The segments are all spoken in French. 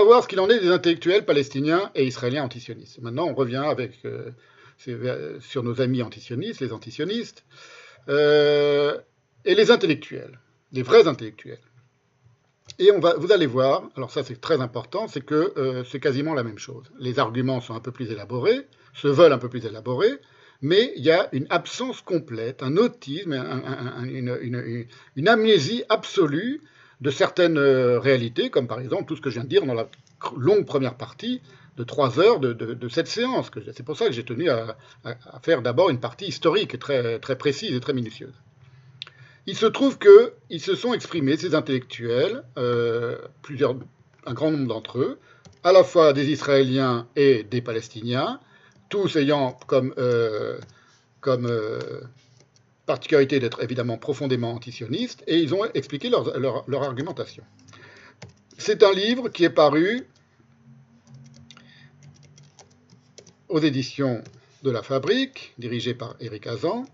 va voir ce qu'il en est des intellectuels palestiniens et israéliens antisionistes. Maintenant, on revient sur nos amis antisionistes, les antisionistes, et les intellectuels, les vrais intellectuels. Et vous allez voir, alors ça c'est très important, c'est que c'est quasiment la même chose. Les arguments sont un peu plus élaborés, se veulent un peu plus élaborés, mais il y a une absence complète, un autisme, une amnésie absolue de certaines réalités, comme par exemple tout ce que je viens de dire dans la longue première partie de 3 heures de cette séance. C'est pour ça que j'ai tenu à faire d'abord une partie historique très, très précise et très minutieuse. Il se trouve qu'ils se sont exprimés, ces intellectuels, un grand nombre d'entre eux, à la fois des Israéliens et des Palestiniens, tous ayant comme particularité d'être évidemment profondément antisionistes, et ils ont expliqué leur argumentation. C'est un livre qui est paru aux éditions de La Fabrique, dirigé par Éric Hazan.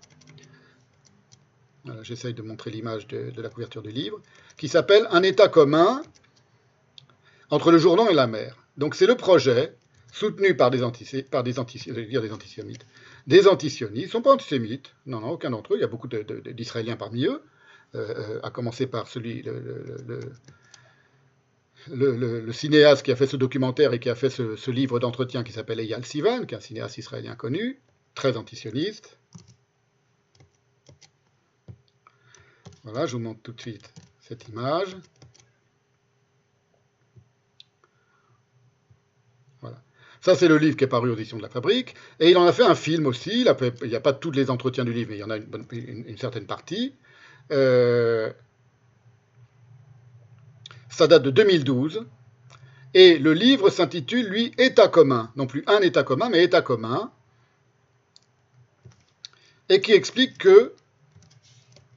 Voilà, j'essaye de montrer l'image de la couverture du livre, qui s'appelle « Un État commun entre le Jourdain et la mer ». Donc c'est le projet soutenu par des antisionistes. Des antisionistes, ils ne sont pas antisémites, non, aucun d'entre eux, il y a beaucoup d'Israéliens parmi eux, à commencer par le cinéaste qui a fait ce documentaire et qui a fait ce livre d'entretien qui s'appelle Eyal Sivan, qui est un cinéaste israélien connu, très antisioniste. Voilà, je vous montre tout de suite cette image. Voilà. Ça, c'est le livre qui est paru aux éditions de La Fabrique. Et il en a fait un film aussi. Il n'y a pas tous les entretiens du livre, mais il y en a une certaine partie. Ça date de 2012. Et le livre s'intitule, lui, État commun. Non plus un État commun, mais État commun. Et qui explique que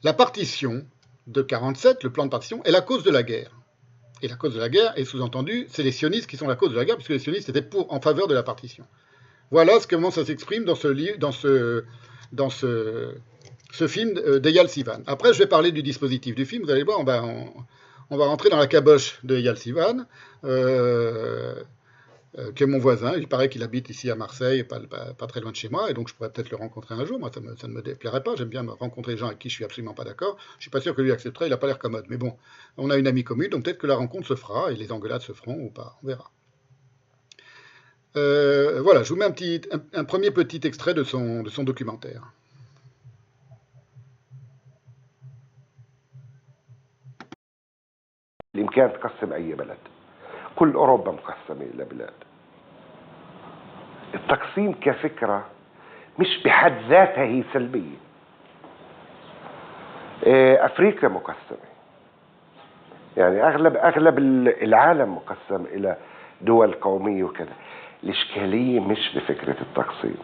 la partition de 1947, le plan de partition, est la cause de la guerre. Et la cause de la guerre est sous-entendu, c'est les sionistes qui sont la cause de la guerre, puisque les sionistes étaient en faveur de la partition. Voilà comment ça s'exprime dans ce film d'Eyal Sivan. Après, je vais parler du dispositif du film. Vous allez voir, on va rentrer dans la caboche d'Eyal Sivan, qui est mon voisin. Il paraît qu'il habite ici à Marseille, pas très loin de chez moi, et donc je pourrais peut-être le rencontrer un jour. Moi, ça ne me déplairait pas. J'aime bien rencontrer des gens avec qui je suis absolument pas d'accord. Je suis pas sûr que lui accepterait. Il n'a pas l'air commode. Mais bon, on a une amie commune, donc peut-être que la rencontre se fera et les engueulades se feront ou pas. On verra. Voilà, je vous mets un premier petit extrait de son documentaire. الإمكان تقسم أي بلد. كل أوروبا مقسمة إلى بلاد. التقسيم كفكرة مش بحد ذاتها هي سلبية. أفريقيا مقسمة. يعني أغلب العالم مقسم إلى دول قومية وكذا. الإشكالية مش بفكرة التقسيم.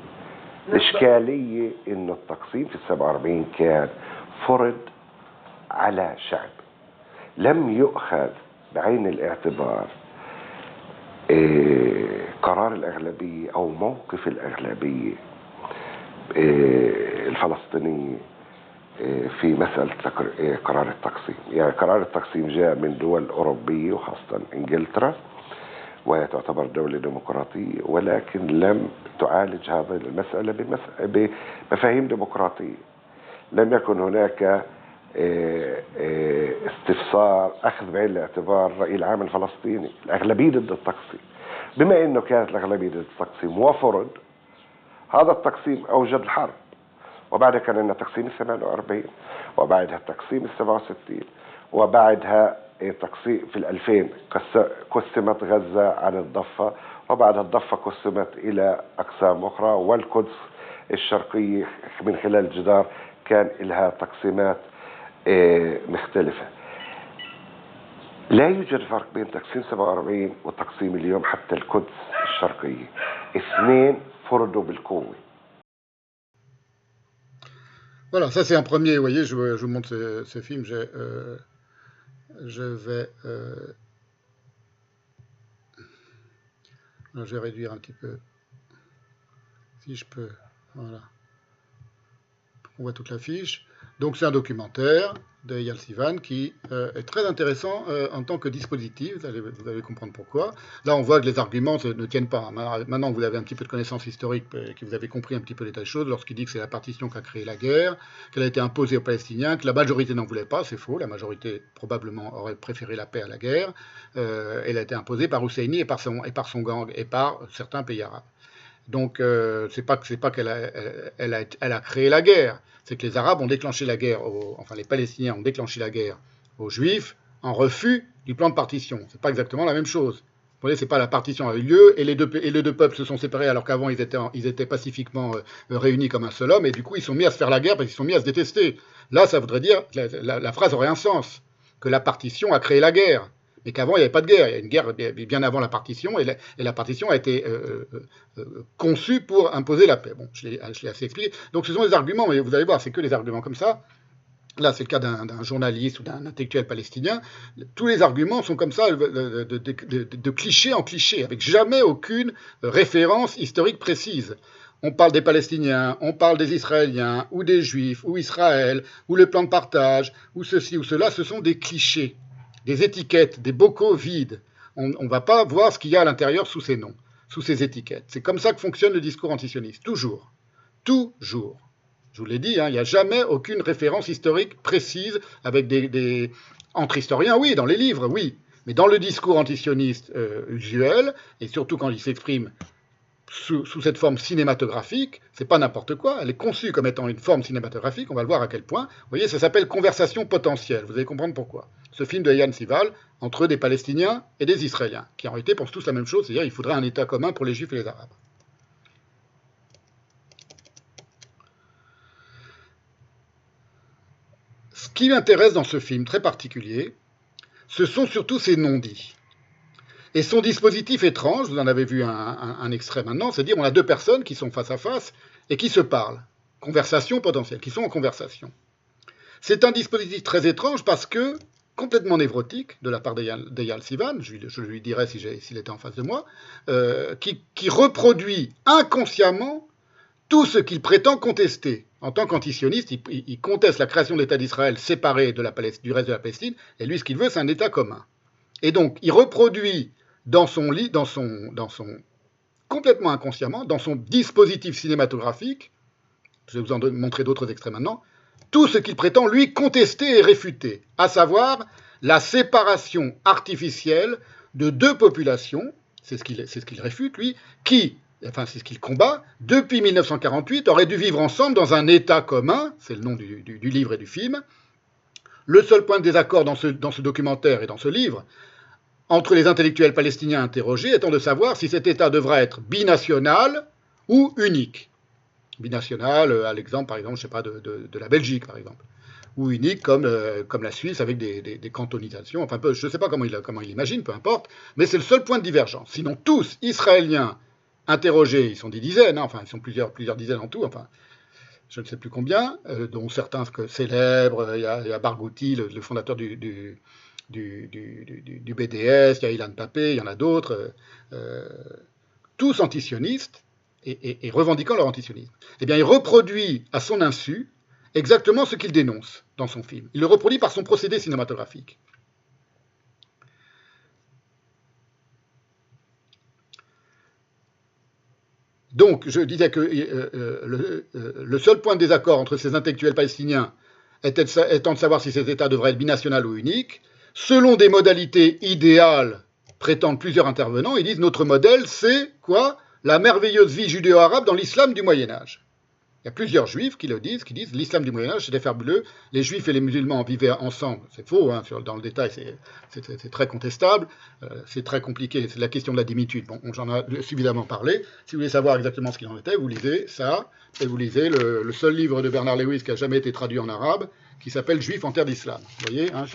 الإشكالية إنه التقسيم في 47 كان فرض على شعب. لم يؤخذ بعين الاعتبار قرار الأغلبية أو موقف الأغلبية الفلسطينية في مسألة قرار التقسيم. يعني قرار التقسيم جاء من دول أوروبية وخاصة إنجلترا، وهي تعتبر دولة ديمقراطية، ولكن لم تعالج هذه المسألة بمفاهيم ديمقراطية. لم يكن هناك استفسار أخذ بعين الاعتبار الرأي العام الفلسطيني. الأغلبية ضد التقسيم. بما أنه كانت الأغلبية ضد التقسيم وفرض هذا التقسيم أوجد الحرب، وبعدها كان لنا تقسيم 48، وبعدها التقسيم 67، وبعدها تقسيم في 2000 قسمت غزة عن الضفة، وبعدها الضفة قسمت إلى أقسام أخرى، والقدس الشرقية من خلال الجدار كان لها تقسيمات مختلفة. لا يوجد فرق بين تقسيم 47 وتقسيم اليوم حتى القدس الشرقية. اثنين فرضوا بالقوة. Voilà, ça c'est un premier, vous voyez, je vous montre ce film, je vais réduire un petit peu, si je peux, voilà. On voit toute la fiche. Donc c'est un documentaire de Eyal Sivan qui est très intéressant en tant que dispositif, vous allez comprendre pourquoi. Là on voit que les arguments ne tiennent pas. Maintenant que vous avez un petit peu de connaissances historiques, que vous avez compris un petit peu l'état des choses, lorsqu'il dit que c'est la partition qui a créé la guerre, qu'elle a été imposée aux Palestiniens, que la majorité n'en voulait pas, c'est faux, la majorité probablement aurait préféré la paix à la guerre, elle a été imposée par Husseini et par son gang et par certains pays arabes. Donc, c'est pas qu'elle a créé la guerre, c'est que les Arabes ont déclenché la guerre, enfin les Palestiniens ont déclenché la guerre aux Juifs en refus du plan de partition. C'est pas exactement la même chose. Vous voyez, c'est pas la partition a eu lieu et les deux peuples se sont séparés alors qu'avant ils étaient pacifiquement réunis comme un seul homme et du coup ils sont mis à se faire la guerre parce qu'ils sont mis à se détester. Là, ça voudrait dire, la phrase aurait un sens, que la partition a créé la guerre. Mais qu'avant, il n'y avait pas de guerre. Il y a une guerre bien avant la partition, et la partition a été conçue pour imposer la paix. Bon, je l'ai assez expliqué. Donc ce sont des arguments, mais vous allez voir, c'est que des arguments comme ça. Là, c'est le cas d'un journaliste ou d'un intellectuel palestinien. Tous les arguments sont comme ça, de cliché en cliché, avec jamais aucune référence historique précise. On parle des Palestiniens, on parle des Israéliens, ou des Juifs, ou Israël, ou le plan de partage, ou ceci ou cela, ce sont des clichés, des étiquettes, des bocaux vides. On ne va pas voir ce qu'il y a à l'intérieur sous ces noms, sous ces étiquettes. C'est comme ça que fonctionne le discours antisioniste, toujours. Toujours. Je vous l'ai dit, il n'y a jamais aucune référence historique précise avec entre historiens, oui, dans les livres, oui, mais dans le discours antisioniste usuel, et surtout quand il s'exprime sous cette forme cinématographique, c'est pas n'importe quoi, elle est conçue comme étant une forme cinématographique, on va le voir à quel point. Vous voyez, ça s'appelle Conversation potentielle, vous allez comprendre pourquoi. Ce film de Eyal Sivan, entre des Palestiniens et des Israéliens, qui en réalité pensent tous la même chose, c'est-à-dire qu'il faudrait un État commun pour les Juifs et les Arabes. Ce qui m'intéresse dans ce film très particulier, ce sont surtout ses non-dits. Et son dispositif étrange, vous en avez vu un extrait maintenant, c'est-à-dire on a deux personnes qui sont face à face et qui se parlent. Conversation potentielle, qui sont en conversation. C'est un dispositif très étrange parce que, complètement névrotique de la part d'Eyal Sivan, je lui dirais s'il était en face de moi, qui reproduit inconsciemment tout ce qu'il prétend contester. En tant qu'antisioniste, il conteste la création de l'État d'Israël séparé du reste de la Palestine, et lui, ce qu'il veut, c'est un État commun. Et donc, il reproduit complètement inconsciemment, dans son dispositif cinématographique, je vais vous en montrer d'autres extraits maintenant, tout ce qu'il prétend, lui, contester et réfuter, à savoir la séparation artificielle de deux populations, c'est ce qu'il réfute, lui, c'est ce qu'il combat, depuis 1948, auraient dû vivre ensemble dans un État commun, c'est le nom du livre et du film. Le seul point de désaccord dans ce documentaire et dans ce livre, entre les intellectuels palestiniens interrogés, étant de savoir si cet État devra être binational ou unique. Binational, à l'exemple, par exemple, je sais pas, de la Belgique, par exemple. Ou unique, comme la Suisse, avec des cantonisations. Enfin, je ne sais pas comment il imagine, peu importe. Mais c'est le seul point de divergence. Sinon, tous, Israéliens interrogés, ils sont des dizaines, enfin, ils sont plusieurs dizaines en tout, enfin, je ne sais plus combien, dont certains célèbres, il y a Barghouti, le fondateur du BDS, il y a Ilan Pappé, il y en a d'autres, tous antisionistes et revendiquant leur antisionisme. Eh bien, il reproduit à son insu exactement ce qu'il dénonce dans son film. Il le reproduit par son procédé cinématographique. Donc, je disais que le seul point de désaccord entre ces intellectuels palestiniens étant de savoir si cet État devrait être binational ou unique. Selon des modalités idéales, prétendent plusieurs intervenants, ils disent notre modèle, c'est quoi? La merveilleuse vie judéo-arabe dans l'islam du Moyen-Âge. Il y a plusieurs juifs qui le disent, qui disent l'islam du Moyen-Âge, c'était fabuleux, les juifs et les musulmans vivaient ensemble. C'est faux, hein, dans le détail, c'est très contestable, c'est très compliqué, c'est la question de la dimitude. Bon, j'en ai suffisamment parlé. Si vous voulez savoir exactement ce qu'il en était, vous lisez ça, et vous lisez le seul livre de Bernard Lewis qui a jamais été traduit en arabe, qui s'appelle Juifs en terre d'islam. Vous voyez, hein,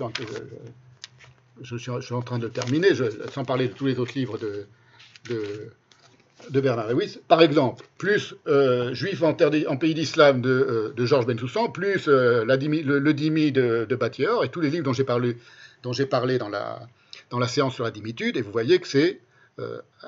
je suis en train de le terminer, sans parler de tous les autres livres de Bernard Lewis. Par exemple, plus Juifs en pays d'islam de Georges Bensoussan, plus le dhimmi de Batior, et tous les livres dont j'ai parlé dans la séance sur la dimitude, et vous voyez que c'est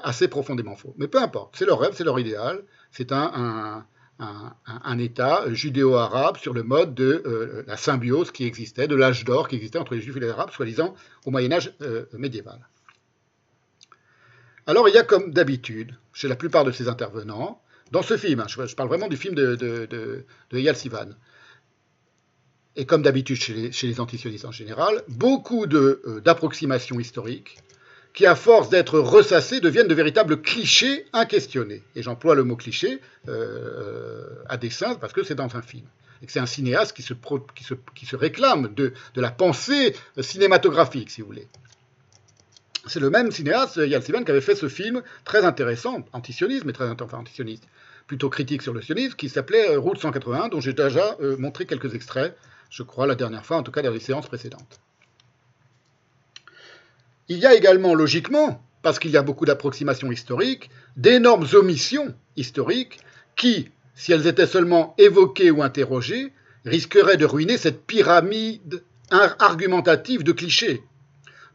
assez profondément faux. Mais peu importe, c'est leur rêve, c'est leur idéal, c'est un un État judéo-arabe sur le mode de la symbiose qui existait, de l'âge d'or qui existait entre les Juifs et les Arabes, soi-disant au Moyen-Âge médiéval. Alors il y a comme d'habitude, chez la plupart de ces intervenants, dans ce film, je parle vraiment du film de Eyal Sivan, et comme d'habitude chez les antisionistes en général, beaucoup d'approximations historiques qui, à force d'être ressassés, deviennent de véritables clichés inquestionnés. Et j'emploie le mot cliché à dessein parce que c'est dans un film. Et que c'est un cinéaste qui se réclame de la pensée cinématographique, si vous voulez. C'est le même cinéaste, Eyal Sivan, qui avait fait ce film très intéressant, antisioniste, mais antisioniste, plutôt critique sur le sionisme, qui s'appelait Route 181, dont j'ai déjà montré quelques extraits, je crois, la dernière fois, en tout cas dans les séances précédentes. Il y a également, logiquement, parce qu'il y a beaucoup d'approximations historiques, d'énormes omissions historiques qui, si elles étaient seulement évoquées ou interrogées, risqueraient de ruiner cette pyramide argumentative de clichés.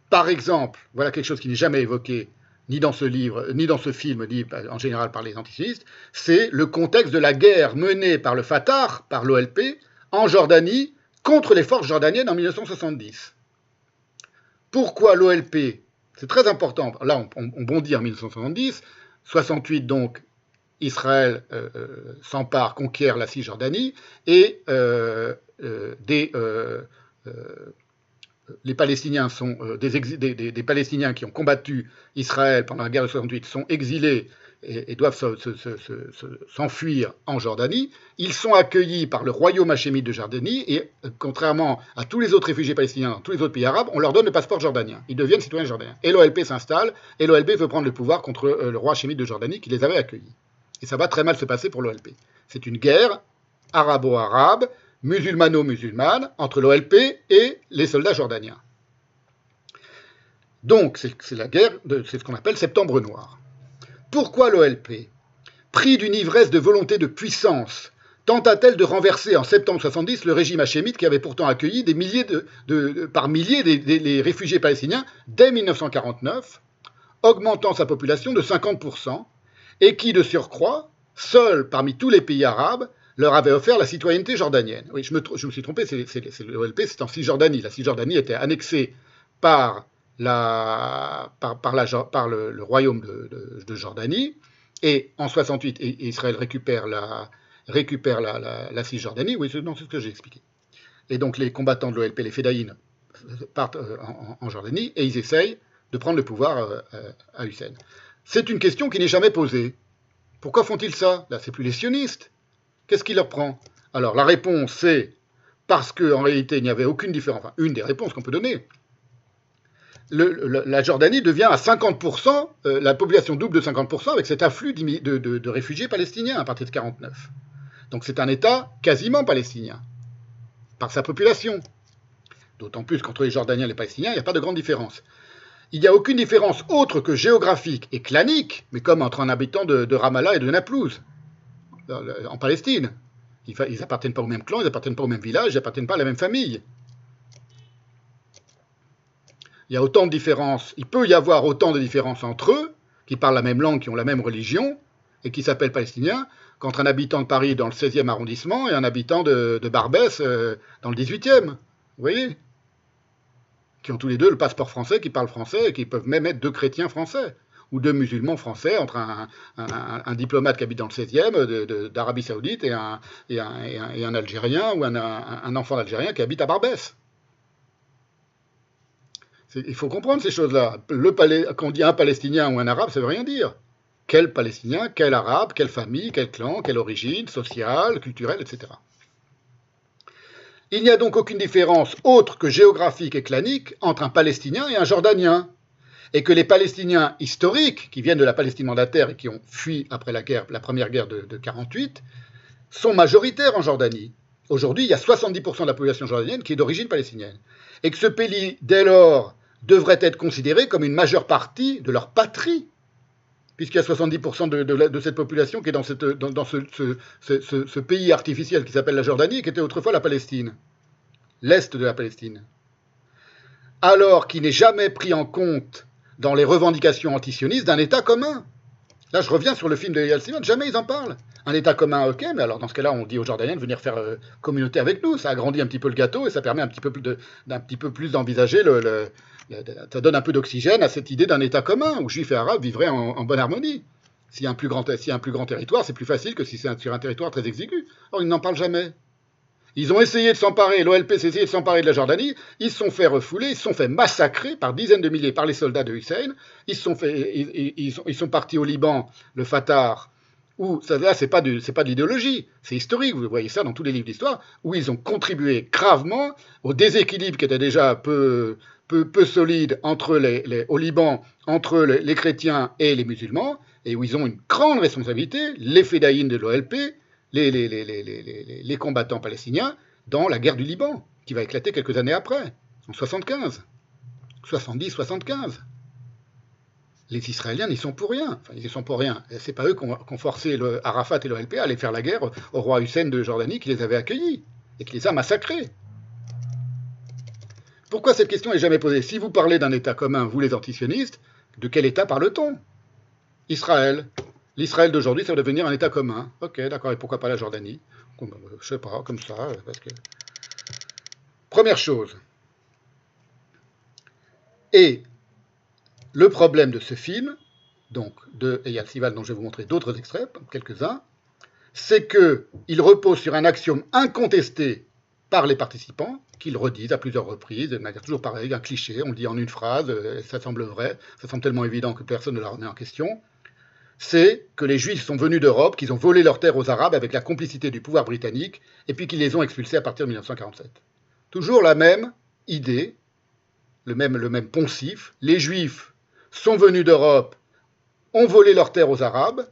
Par exemple, voilà quelque chose qui n'est jamais évoqué ni dans ce livre, ni dans ce film, ni en général par les antisionistes, c'est le contexte de la guerre menée par le Fatah, par l'OLP, en Jordanie, contre les forces jordaniennes en 1970. Pourquoi l'OLP? C'est très important. Là, on bondit en 1970. 68, donc, Israël s'empare, conquiert la Cisjordanie, et les Palestiniens sont des Palestiniens qui ont combattu Israël pendant la guerre de 68 sont exilés et doivent s'enfuir en Jordanie. Ils sont accueillis par le royaume hachémite de Jordanie et, contrairement à tous les autres réfugiés palestiniens dans tous les autres pays arabes, on leur donne le passeport jordanien. Ils deviennent citoyens jordaniens. Et l'OLP s'installe, et l'OLP veut prendre le pouvoir contre le roi hachémite de Jordanie qui les avait accueillis. Et ça va très mal se passer pour l'OLP. C'est une guerre arabo-arabe, musulmano-musulmane, entre l'OLP et les soldats jordaniens. Donc, c'est la guerre, c'est ce qu'on appelle Septembre Noir. Pourquoi l'OLP, pris d'une ivresse de volonté de puissance, tenta-t-elle de renverser en septembre 70 le régime hachémite qui avait pourtant accueilli des milliers par milliers les réfugiés palestiniens dès 1949, augmentant sa population de 50%, et qui, de surcroît, seul parmi tous les pays arabes, leur avait offert la citoyenneté jordanienne. Oui, je me suis trompé, c'est l'OLP, c'est en Cisjordanie. La Cisjordanie était annexée par le royaume de Jordanie, et en 68, Israël récupère la Cisjordanie. Oui, c'est ce que j'ai expliqué. Et donc les combattants de l'OLP, les Fédaïnes, partent en Jordanie, et ils essayent de prendre le pouvoir à Hussein. C'est une question qui n'est jamais posée. Pourquoi font-ils ça? Là, c'est plus les sionistes. Qu'est-ce qui leur prend? Alors, la réponse, c'est parce qu'en réalité, il n'y avait aucune différence. Enfin, une des réponses qu'on peut donner. La Jordanie devient à 50%, la population double de 50% avec cet afflux de réfugiés palestiniens à partir de 1949. Donc c'est un État quasiment palestinien, par sa population. D'autant plus qu'entre les Jordaniens et les Palestiniens, il n'y a pas de grande différence. Il n'y a aucune différence autre que géographique et clanique, mais comme entre un habitant de Ramallah et de Naplouse, en Palestine. Ils n'appartiennent pas au même clan, ils n'appartiennent pas au même village, ils n'appartiennent pas à la même famille. Il y a autant de différences, il peut y avoir autant de différences entre eux, qui parlent la même langue, qui ont la même religion, et qui s'appellent palestiniens, qu'entre un habitant de Paris dans le 16e arrondissement et un habitant de Barbès dans le 18e. Vous voyez? Qui ont tous les deux le passeport français, qui parlent français, et qui peuvent même être deux chrétiens français, ou deux musulmans français, entre un diplomate qui habite dans le 16e d'Arabie Saoudite et un Algérien, ou un enfant d'Algérien qui habite à Barbès. Il faut comprendre ces choses-là. Quand on dit un Palestinien ou un Arabe, ça ne veut rien dire. Quel Palestinien, quel Arabe, quelle famille, quel clan, quelle origine sociale, culturelle, etc. Il n'y a donc aucune différence autre que géographique et clanique entre un Palestinien et un Jordanien. Et que les Palestiniens historiques, qui viennent de la Palestine mandataire et qui ont fui après la première guerre de 1948, sont majoritaires en Jordanie. Aujourd'hui, il y a 70% de la population jordanienne qui est d'origine palestinienne. Et que ce pays, dès lors, devrait être considéré comme une majeure partie de leur patrie, puisqu'il y a 70% de cette population qui est dans ce pays artificiel qui s'appelle la Jordanie, qui était autrefois la Palestine, l'Est de la Palestine. Alors qu'il n'est jamais pris en compte dans les revendications antisionistes d'un État commun. Là, je reviens sur le film de Eyal Simon, jamais ils en parlent. Un État commun, ok, mais alors dans ce cas-là, on dit aux Jordaniens de venir faire communauté avec nous. Ça agrandit un petit peu le gâteau et ça permet d'un petit peu plus d'envisager ça donne un peu d'oxygène à cette idée d'un État commun où Juifs et Arabes vivraient en bonne harmonie. S'il y a un plus grand territoire, c'est plus facile que si c'est sur un territoire très exigu. Or, ils n'en parlent jamais. Ils ont essayé de s'emparer, l'OLP s'est essayé de s'emparer de la Jordanie, ils se sont fait refouler, ils se sont fait massacrer par dizaines de milliers par les soldats de Hussein, ils sont partis au Liban, le Fatah, où, ça là, c'est pas de l'idéologie, c'est historique, vous voyez ça dans tous les livres d'histoire, où ils ont contribué gravement au déséquilibre qui était déjà peu solide au Liban entre les chrétiens et les musulmans, et où ils ont une grande responsabilité, les fédayines de l'OLP, les combattants palestiniens dans la guerre du Liban, qui va éclater quelques années après, en 75, 70-75. Les Israéliens n'y sont pour rien. Enfin, ils n'y sont pour rien. C'est pas eux qui ont forcé Arafat et l'OLP à aller faire la guerre au roi Hussein de Jordanie qui les avait accueillis et qui les a massacrés. Pourquoi cette question n'est jamais posée? Si vous parlez d'un État commun, vous les antisionistes, de quel État parle-t-on? Israël. L'Israël d'aujourd'hui, ça va devenir un État commun. Ok, d'accord, et pourquoi pas la Jordanie? Je sais pas, comme ça, parce que... Première chose. Et le problème de ce film, donc de Eyal Sival, dont je vais vous montrer d'autres extraits, quelques-uns, c'est qu'il repose sur un axiome incontesté par les participants, qu'ils redisent à plusieurs reprises, de manière toujours pareille, un cliché, on le dit en une phrase, ça semble vrai, ça semble tellement évident que personne ne la remet en question, c'est que les Juifs sont venus d'Europe, qu'ils ont volé leurs terres aux Arabes avec la complicité du pouvoir britannique, et puis qu'ils les ont expulsés à partir de 1947. Toujours la même idée, le même poncif, les Juifs sont venus d'Europe, ont volé leurs terres aux Arabes,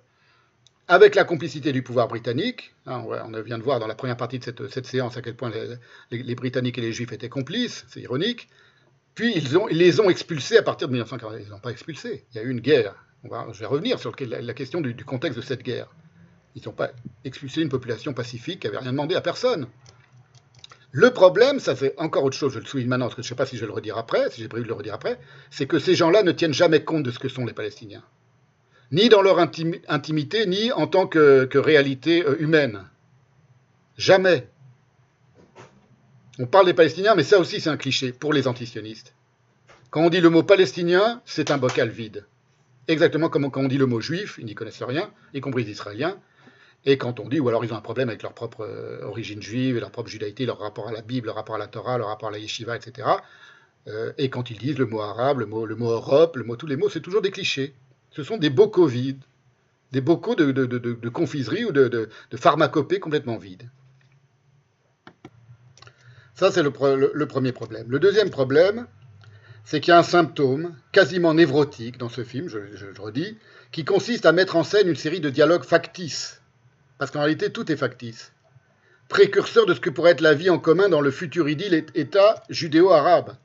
avec la complicité du pouvoir britannique. On vient de voir dans la première partie de cette séance à quel point les Britanniques et les Juifs étaient complices, c'est ironique. Puis ils les ont expulsés à partir de 1940. Ils n'ont pas expulsés, il y a eu une guerre. Je vais revenir sur la question du contexte de cette guerre. Ils n'ont pas expulsé une population pacifique qui n'avait rien demandé à personne. Le problème, ça c'est encore autre chose, je le souligne maintenant, parce que je ne sais pas si je vais le redire après, si j'ai prévu de le redire après, c'est que ces gens-là ne tiennent jamais compte de ce que sont les Palestiniens. Ni dans leur intimité, ni en tant que réalité humaine. Jamais. On parle des Palestiniens, mais ça aussi c'est un cliché pour les antisionistes. Quand on dit le mot palestinien, c'est un bocal vide. Exactement comme quand on dit le mot juif, ils n'y connaissent rien, y compris les Israéliens. Et quand on dit, ou alors ils ont un problème avec leur propre origine juive, leur propre judaïté, leur rapport à la Bible, leur rapport à la Torah, leur rapport à la yeshiva, etc. Et quand ils disent le mot arabe, le mot Europe, tous les mots, c'est toujours des clichés. Ce sont des bocaux vides, des bocaux de confiserie ou de pharmacopée complètement vides. Ça, c'est le premier problème. Le deuxième problème, c'est qu'il y a un symptôme quasiment névrotique dans ce film, je le redis, qui consiste à mettre en scène une série de dialogues factices. Parce qu'en réalité, tout est factice. Précurseur de ce que pourrait être la vie en commun dans le futur idylle État judéo-arabe.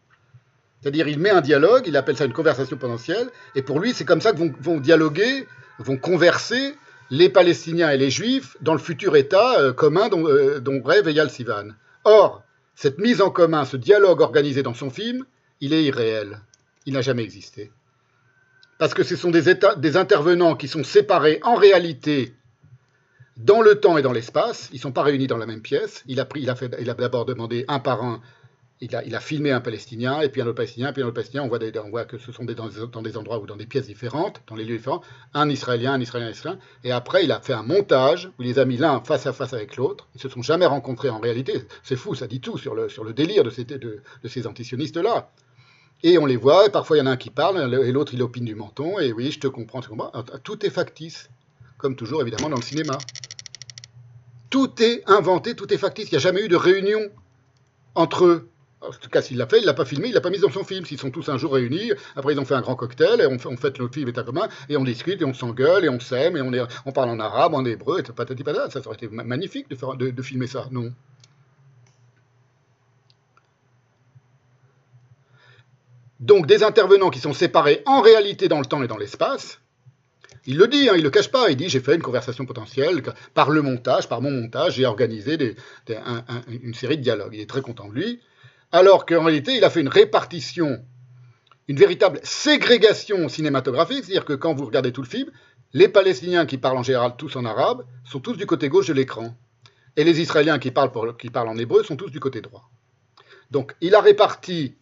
C'est-à-dire, il met un dialogue, il appelle ça une conversation potentielle, et pour lui, c'est comme ça que vont dialoguer, vont converser les Palestiniens et les Juifs dans le futur État commun dont rêve Eyal Sivan. Or, cette mise en commun, ce dialogue organisé dans son film, il est irréel. Il n'a jamais existé. Parce que ce sont des intervenants qui sont séparés en réalité dans le temps et dans l'espace. Ils ne sont pas réunis dans la même pièce. Il a d'abord demandé un par un. Il a filmé un Palestinien, et puis un autre Palestinien, puis un autre Palestinien. On voit que ce sont dans des endroits ou dans des pièces différentes, dans les lieux différents. Un Israélien, un Israélien. Et après, il a fait un montage où il les a mis l'un face à face avec l'autre. Ils ne se sont jamais rencontrés en réalité. C'est fou, ça dit tout sur le délire de ces antisionistes-là. Et on les voit, et parfois il y en a un qui parle, et l'autre il opine du menton, et oui, je te comprends, tout est factice. Comme toujours, évidemment, dans le cinéma. Tout est inventé, tout est factice. Il n'y a jamais eu de réunion entre eux. En tout cas, s'il l'a fait, il ne l'a pas filmé, il ne l'a pas mis dans son film. S'ils sont tous un jour réunis, après ils ont fait un grand cocktail, et on fait notre film État commun, et on discute, et on s'engueule, et on s'aime, et on parle en arabe, en hébreu, et patati patata. Ça aurait été magnifique de filmer ça, non? Donc des intervenants qui sont séparés en réalité dans le temps et dans l'espace. Il le dit, il ne le cache pas, il dit j'ai fait une conversation potentielle, par mon montage, j'ai organisé une série de dialogues. Il est très content de lui. Alors qu'en réalité, il a fait une une véritable ségrégation cinématographique, c'est-à-dire que quand vous regardez tout le film, les Palestiniens qui parlent en général tous en arabe sont tous du côté gauche de l'écran. Et les Israéliens qui parlent en hébreu sont tous du côté droit. Donc il a réparti,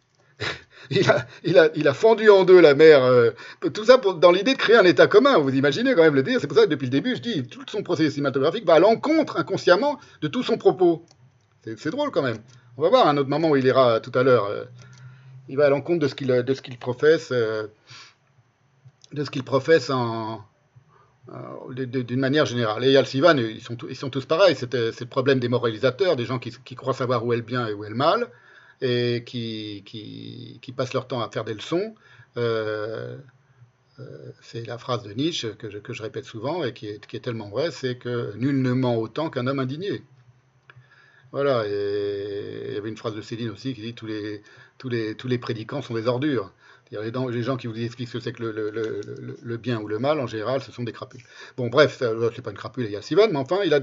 il a fendu en deux la mer, tout ça dans l'idée de créer un État commun, vous imaginez quand même le dire. C'est pour ça que depuis le début, je dis, tout son processus cinématographique va à l'encontre inconsciemment de tout son propos. C'est drôle quand même. On va voir à un autre moment où il ira tout à l'heure. Il va à l'encontre de ce qu'il professe, d'une manière générale. Et Eyal Sivan, ils sont tous pareils. C'est le problème des moralisateurs, des gens qui croient savoir où est le bien et où est le mal, et qui passent leur temps à faire des leçons. C'est la phrase de Nietzsche que je répète souvent et qui est tellement vraie, c'est que nul ne ment autant qu'un homme indigné. Voilà, et il y avait une phrase de Céline aussi qui dit tous les prédicants sont des ordures. Les gens qui vous expliquent ce que c'est que le bien ou le mal, en général, ce sont des crapules. Bon, bref, c'est pas une crapule, il y a Sivan, mais enfin, il a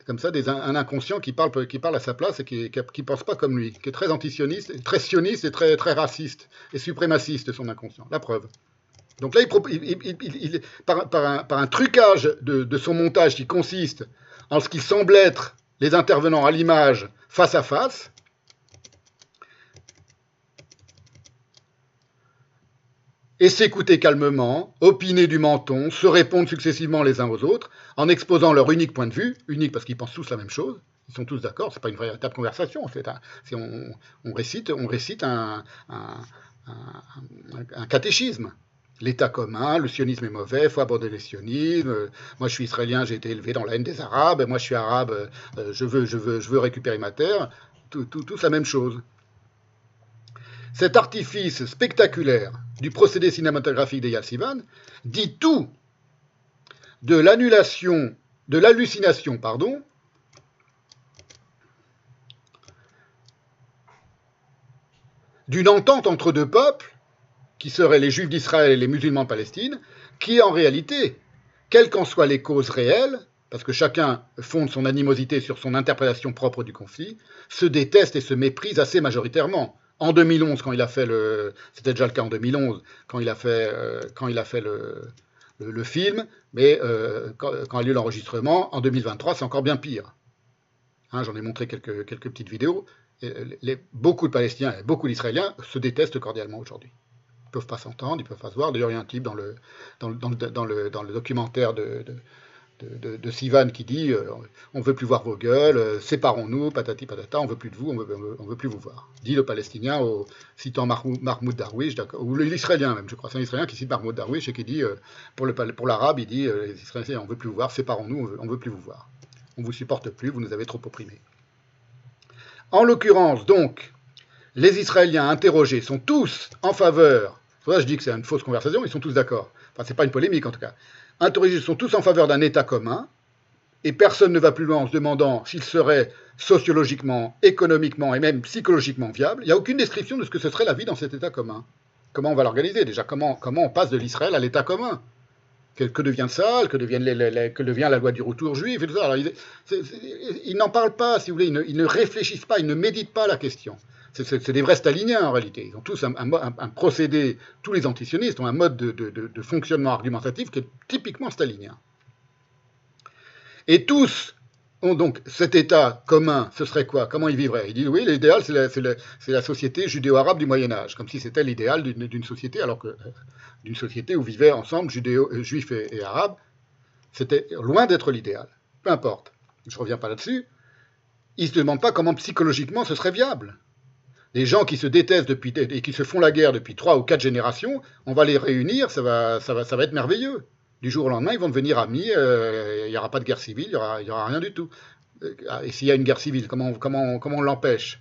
comme ça, un inconscient qui parle à sa place et qui pense pas comme lui, qui est très antisioniste, très sioniste et très, très raciste et suprémaciste, son inconscient. La preuve. Donc là, par un trucage de son montage qui consiste en ce qu'il semble être les intervenants à l'image face à face, et s'écouter calmement, opiner du menton, se répondre successivement les uns aux autres, en exposant leur unique point de vue, unique parce qu'ils pensent tous la même chose, ils sont tous d'accord, c'est pas une véritable conversation, on récite un catéchisme. L'État commun, le sionisme est mauvais, il faut abandonner le sionisme, moi je suis israélien, j'ai été élevé dans la haine des Arabes, moi je suis arabe, je veux récupérer ma terre, tous la même chose. Cet artifice spectaculaire du procédé cinématographique d'Eyal Sivan dit tout de l'hallucination, d'une entente entre deux peuples, qui seraient les Juifs d'Israël et les musulmans de Palestine, qui en réalité, quelles qu'en soient les causes réelles, parce que chacun fonde son animosité sur son interprétation propre du conflit, se détestent et se méprisent assez majoritairement. En 2011, quand il a fait c'était déjà le cas en 2011, quand il a fait le film, mais quand il y a eu l'enregistrement, en 2023, c'est encore bien pire. Hein, j'en ai montré quelques petites vidéos. Beaucoup de Palestiniens et beaucoup d'Israéliens se détestent cordialement aujourd'hui. Ils ne peuvent pas s'entendre, ils ne peuvent pas se voir. D'ailleurs, il y a un type dans le documentaire de Sivan qui dit on ne veut plus voir vos gueules, séparons-nous, patati patata, on ne veut plus de vous, on veut plus vous voir. Dit le Palestinien, citant Mahmoud Darwish, ou l'Israélien même, je crois. C'est un Israélien qui cite Mahmoud Darwish et qui dit, pour l'arabe, il dit les Israéliens, on ne veut plus vous voir, séparons-nous, on ne veut plus vous voir. On ne vous supporte plus, vous nous avez trop opprimés. En l'occurrence, donc, les Israéliens interrogés sont tous en faveur, c'est pour ça que je dis que c'est une fausse conversation, ils sont tous d'accord. Enfin, c'est pas une polémique en tout cas. Interrogés sont tous en faveur d'un État commun, et personne ne va plus loin en se demandant s'il serait sociologiquement, économiquement et même psychologiquement viable. Il n'y a aucune description de ce que ce serait la vie dans cet État commun. Comment on va l'organiser déjà, comment on passe de l'Israël à l'État commun. Que devient ça, que devient la loi du retour juif et tout ça. Alors, ils n'en parlent pas, si vous voulez, ils ne réfléchissent pas, ils ne méditent pas la question. C'est des vrais staliniens en réalité. Ils ont tous un procédé, tous les antisionistes ont un mode de fonctionnement argumentatif qui est typiquement stalinien. Et tous ont donc cet État commun, ce serait quoi? Comment ils vivraient? Ils disent oui, l'idéal c'est la société judéo-arabe du Moyen-Âge, comme si c'était l'idéal d'une société, alors que d'une société où vivaient ensemble juifs et arabes, c'était loin d'être l'idéal. Peu importe, je ne reviens pas là-dessus. Ils ne se demandent pas comment psychologiquement ce serait viable. Les gens qui se détestent et qui se font la guerre depuis 3 ou 4 générations, on va les réunir, ça va être merveilleux. Du jour au lendemain, ils vont devenir amis, il n'y aura pas de guerre civile, il n'y aura rien du tout. Et s'il y a une guerre civile, comment on l'empêche?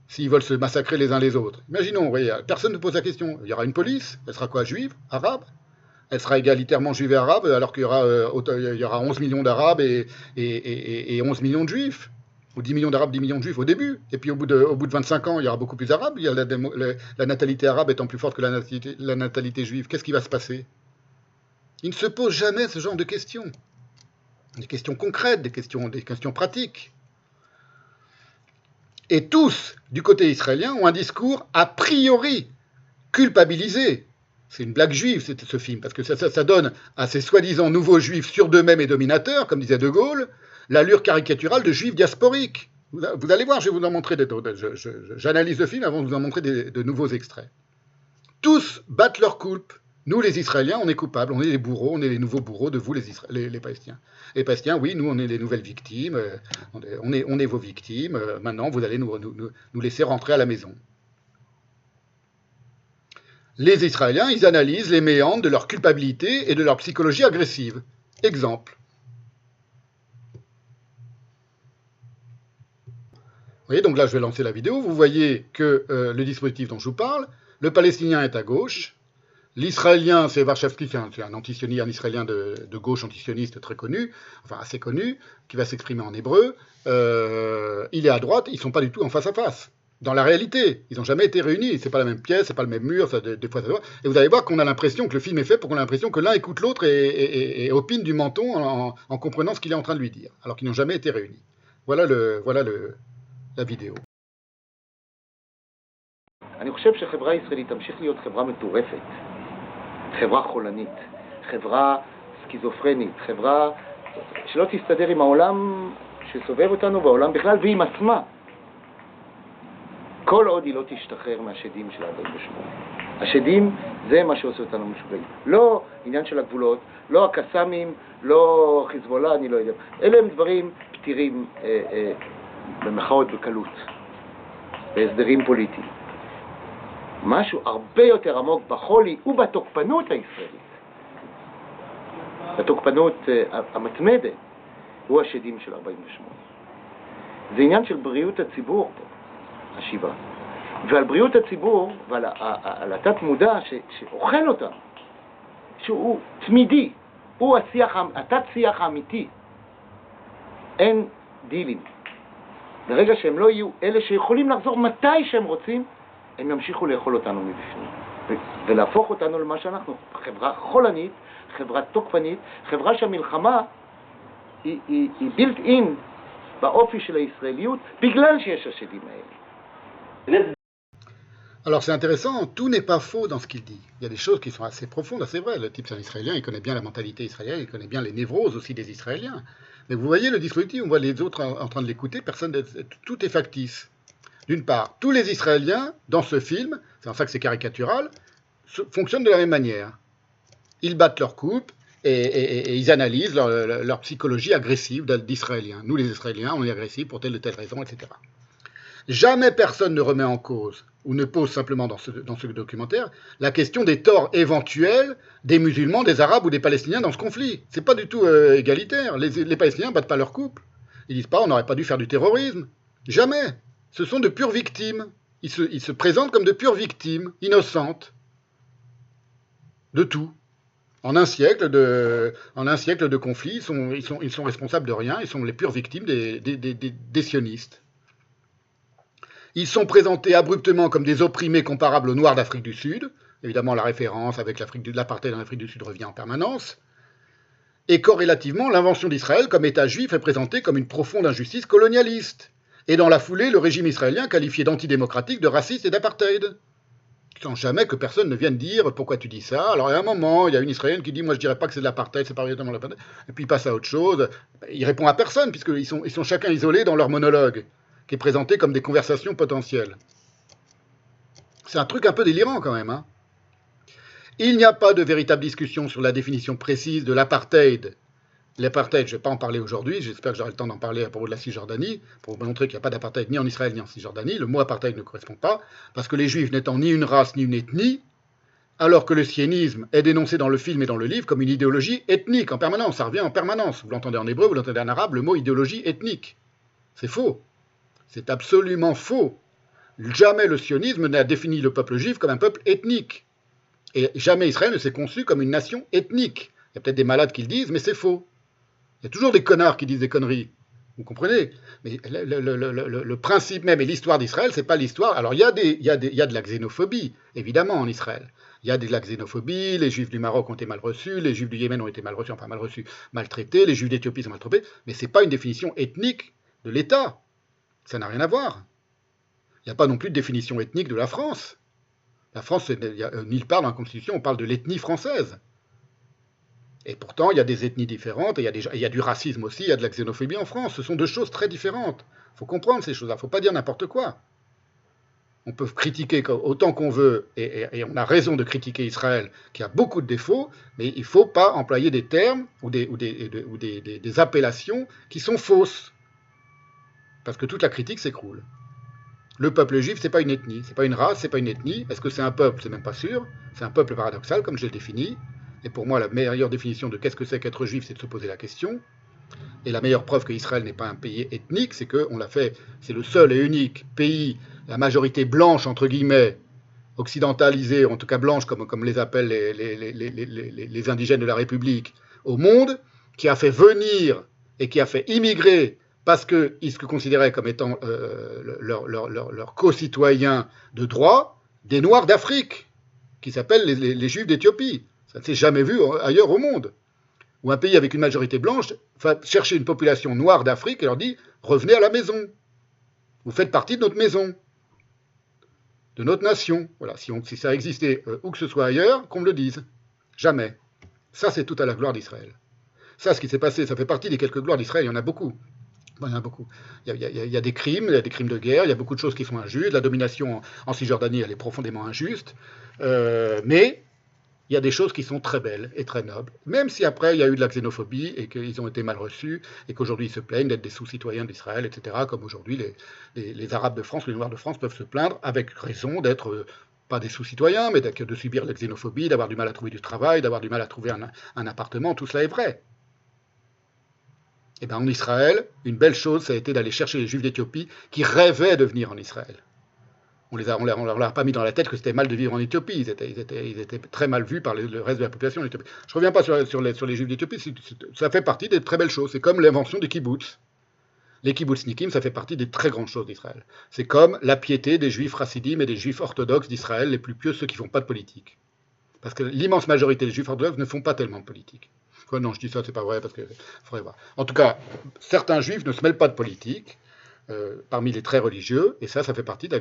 S'ils veulent se massacrer les uns les autres. Imaginons, vous voyez, personne ne pose la question. Il y aura une police, elle sera quoi, juive, arabe? Elle sera égalitairement juive et arabe, alors qu'il y aura 11 millions d'arabes et 11 millions de juifs. Ou 10 millions d'arabes, 10 millions de juifs au début. Et puis au bout de 25 ans, il y aura beaucoup plus d'arabes. Il y a la natalité arabe étant plus forte que la natalité juive. Qu'est-ce qui va se passer? Il ne se pose jamais ce genre de questions. Des questions concrètes, des questions pratiques. Et tous, du côté israélien, ont un discours a priori culpabiliser. C'est une blague juive, ce film, parce que ça donne à ces soi-disant nouveaux juifs sûrs d'eux-mêmes et dominateurs, comme disait De Gaulle, l'allure caricaturale de juifs diasporiques. Vous allez voir, je vais vous en montrer j'analyse le film avant de vous en montrer de nouveaux extraits. Tous battent leur coulpe. Nous, les Israéliens, on est coupables, on est les bourreaux, on est les nouveaux bourreaux de vous, les Palestiniens. Les Palestiniens, oui, nous, on est les nouvelles victimes, on est vos victimes, maintenant, vous allez nous laisser rentrer à la maison. Les Israéliens, ils analysent les méandres de leur culpabilité et de leur psychologie agressive. Exemple. Vous voyez, donc là, je vais lancer la vidéo. Vous voyez que le dispositif dont je vous parle, le Palestinien est à gauche, l'Israélien, c'est Warshawski, c'est un antisioniste, un Israélien de gauche antisioniste très connu, enfin assez connu, qui va s'exprimer en hébreu. Il est à droite, ils ne sont pas du tout en face à face. Dans la réalité, ils n'ont jamais été réunis, c'est pas la même pièce, c'est pas le même mur, des fois ça doit. Et vous allez voir qu'on a l'impression que le film est fait pour qu'on ait l'impression que l'un écoute l'autre et opine du menton en comprenant ce qu'il est en train de lui dire, alors qu'ils n'ont jamais été réunis. Voilà la vidéo. אני חושב שחברה הישראלית תמשיך להיות חברה מטורפת, חברה חולנית, חברה סקיזופרנית, חברה שלא תסתדר עם העולם שסובב אותנו והעולם בכלל ועם עצמה. כל עוד היא לא תשתחרר מהשדים של 48. השדים זה מה שעושה אותנו משוגעים. לא עניין של הגבולות, לא הקסאמים, לא חיזבאללה, אני לא יודע. אלה הם דברים פתירים במחאות בקלות, בהסדרים פוליטיים. משהו הרבה יותר עמוק בחולי ובתוקפנות הישראלית, בתוקפנות המתמדת, הוא השדים של 48. זה עניין של בריאות הציבור פה, השיבה. ועל בריאות הציבור ועל התת מודע שאוכל אותם, שהוא תמידי, הוא התת שיח האמיתי. אין דילים. ברגע שהם לא יהיו אלה שיכולים לחזור מתי שהם רוצים, הם ימשיכו לאכול אותנו מבפנים. ולהפוך אותנו למה שאנחנו, חברה חולנית, חברה תוקפנית, חברה שהמלחמה היא built in באופי של הישראליות, בגלל שיש השדים האלה. Alors c'est intéressant, tout n'est pas faux dans ce qu'il dit. Il y a des choses qui sont assez profondes, assez vraies. Le type c'est un Israélien, il connaît bien la mentalité israélienne, il connaît bien les névroses aussi des Israéliens. Mais vous voyez le dispositif, on voit les autres en train de l'écouter, tout est factice. D'une part, tous les Israéliens, dans ce film, c'est en ça que c'est caricatural, fonctionnent de la même manière. Ils battent leur coupe et ils analysent leur psychologie agressive d'Israéliens. Nous les Israéliens, on est agressifs pour telle ou telle raison, etc. Jamais personne ne remet en cause ou ne pose simplement dans ce documentaire la question des torts éventuels des musulmans, des arabes ou des palestiniens dans ce conflit. C'est pas du tout égalitaire. Les palestiniens battent pas leur couple. Ils disent pas on n'aurait pas dû faire du terrorisme. Jamais. Ce sont de pures victimes. Ils se présentent comme de pures victimes, innocentes, de tout. En un siècle de conflit, ils sont responsables de rien. Ils sont les pures victimes des sionistes. Ils sont présentés abruptement comme des opprimés comparables aux Noirs d'Afrique du Sud. Évidemment, la référence avec l'apartheid en Afrique du Sud revient en permanence. Et corrélativement, l'invention d'Israël comme État juif est présentée comme une profonde injustice colonialiste. Et dans la foulée, le régime israélien qualifié d'antidémocratique, de raciste et d'apartheid. Sans jamais que personne ne vienne dire pourquoi tu dis ça. Alors, il y a un moment, il y a une Israélienne qui dit moi je dirais pas que c'est de l'apartheid, c'est pas véritablement l'apartheid. Et puis il passe à autre chose. Il répond à personne, puisqu'ils sont chacun isolés dans leur monologue, qui est présenté comme des conversations potentielles. C'est un truc un peu délirant quand même. Hein. Il n'y a pas de véritable discussion sur la définition précise de l'apartheid. L'apartheid, je ne vais pas en parler aujourd'hui, j'espère que j'aurai le temps d'en parler à propos de la Cisjordanie, pour vous montrer qu'il n'y a pas d'apartheid ni en Israël ni en Cisjordanie. Le mot apartheid ne correspond pas, parce que les Juifs n'étant ni une race ni une ethnie, alors que le sionisme est dénoncé dans le film et dans le livre comme une idéologie ethnique en permanence, ça revient en permanence. Vous l'entendez en hébreu, vous l'entendez en arabe, le mot idéologie ethnique. C'est faux. C'est absolument faux. Jamais le sionisme n'a défini le peuple juif comme un peuple ethnique. Et jamais Israël ne s'est conçu comme une nation ethnique. Il y a peut-être des malades qui le disent, mais c'est faux. Il y a toujours des connards qui disent des conneries. Vous comprenez? Mais le principe même et l'histoire d'Israël, c'est pas l'histoire. Alors il y a de la xénophobie, évidemment, en Israël. Il y a de la xénophobie, les Juifs du Maroc ont été mal reçus, les Juifs du Yémen ont été mal reçus, enfin mal reçus, maltraités, les Juifs d'Éthiopie sont maltraités, mais c'est pas une définition ethnique de l'État. Ça n'a rien à voir. Il n'y a pas non plus de définition ethnique de la France. La France, nulle part dans la Constitution, on parle de l'ethnie française. Et pourtant, il y a des ethnies différentes, et il y a du racisme aussi, il y a de la xénophobie en France. Ce sont deux choses très différentes. Il faut comprendre ces choses-là, il ne faut pas dire n'importe quoi. On peut critiquer autant qu'on veut, et on a raison de critiquer Israël, qui a beaucoup de défauts, mais il ne faut pas employer des termes ou des appellations qui sont fausses. Parce que toute la critique s'écroule. Le peuple juif, ce n'est pas une ethnie, ce n'est pas une race, ce n'est pas une ethnie. Est-ce que c'est un peuple? C'est même pas sûr. C'est un peuple paradoxal, comme je l'ai défini. Et pour moi, la meilleure définition de qu'est-ce que c'est qu'être juif, c'est de se poser la question. Et la meilleure preuve qu'Israël n'est pas un pays ethnique, c'est qu'on l'a fait, c'est le seul et unique pays, la majorité blanche, entre guillemets, occidentalisée, en tout cas blanche, comme les appellent les indigènes de la République, au monde, qui a fait venir et qui a fait immigrer, parce qu'ils se considéraient comme étant leurs co-citoyens de droit, des Noirs d'Afrique, qui s'appellent les Juifs d'Éthiopie. Ça ne s'est jamais vu ailleurs au monde. Ou un pays avec une majorité blanche va chercher une population noire d'Afrique et leur dit « Revenez à la maison. Vous faites partie de notre maison, de notre nation. » Voilà, si ça existait où que ce soit ailleurs, qu'on me le dise. Jamais. Ça, c'est tout à la gloire d'Israël. Ça, ce qui s'est passé, ça fait partie des quelques gloires d'Israël. Il y en a beaucoup. Il y en a beaucoup. Il y a des crimes, il y a des crimes de guerre, il y a beaucoup de choses qui sont injustes. La domination en Cisjordanie, elle est profondément injuste. Mais il y a des choses qui sont très belles et très nobles, même si après il y a eu de la xénophobie et qu'ils ont été mal reçus et qu'aujourd'hui ils se plaignent d'être des sous-citoyens d'Israël, etc. Comme aujourd'hui les Arabes de France, les Noirs de France peuvent se plaindre avec raison d'être pas des sous-citoyens, mais de subir la xénophobie, d'avoir du mal à trouver du travail, d'avoir du mal à trouver un appartement. Tout cela est vrai. Et bien en Israël, une belle chose, ça a été d'aller chercher les Juifs d'Éthiopie qui rêvaient de venir en Israël. On ne leur a pas mis dans la tête que c'était mal de vivre en Éthiopie. Ils étaient très mal vus par le reste de la population d'Éthiopie. Je ne reviens pas sur les Juifs d'Éthiopie, ça fait partie des très belles choses. C'est comme l'invention des kibbutz. Les kibbutznikim, ça fait partie des très grandes choses d'Israël. C'est comme la piété des Juifs chassidim et des Juifs orthodoxes d'Israël, les plus pieux, ceux qui ne font pas de politique. Parce que l'immense majorité des Juifs orthodoxes ne font pas tellement de politique. Non, je dis ça, c'est pas vrai, parce que faudrait voir. En tout cas, certains Juifs ne se mêlent pas de politique. Parmi les très religieux, et ça fait partie de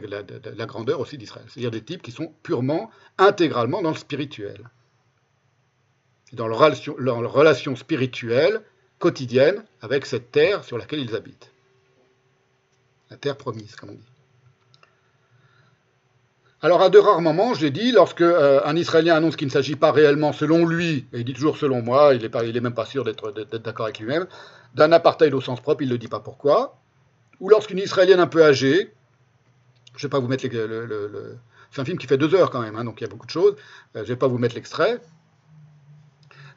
la grandeur aussi d'Israël. C'est-à-dire des types qui sont purement, intégralement dans le spirituel. Dans leur relation spirituelle quotidienne avec cette terre sur laquelle ils habitent. La terre promise, comme on dit. Alors, à de rares moments, je l'ai dit, lorsque un Israélien annonce qu'il ne s'agit pas réellement, selon lui, et il dit toujours selon moi, il est même pas sûr d'être d'accord avec lui-même, d'un apartheid au sens propre, il ne le dit pas pourquoi. Ou lorsqu'une Israélienne un peu âgée, je ne vais pas vous mettre c'est un film qui fait 2 heures quand même, hein, donc il y a beaucoup de choses, je ne vais pas vous mettre l'extrait.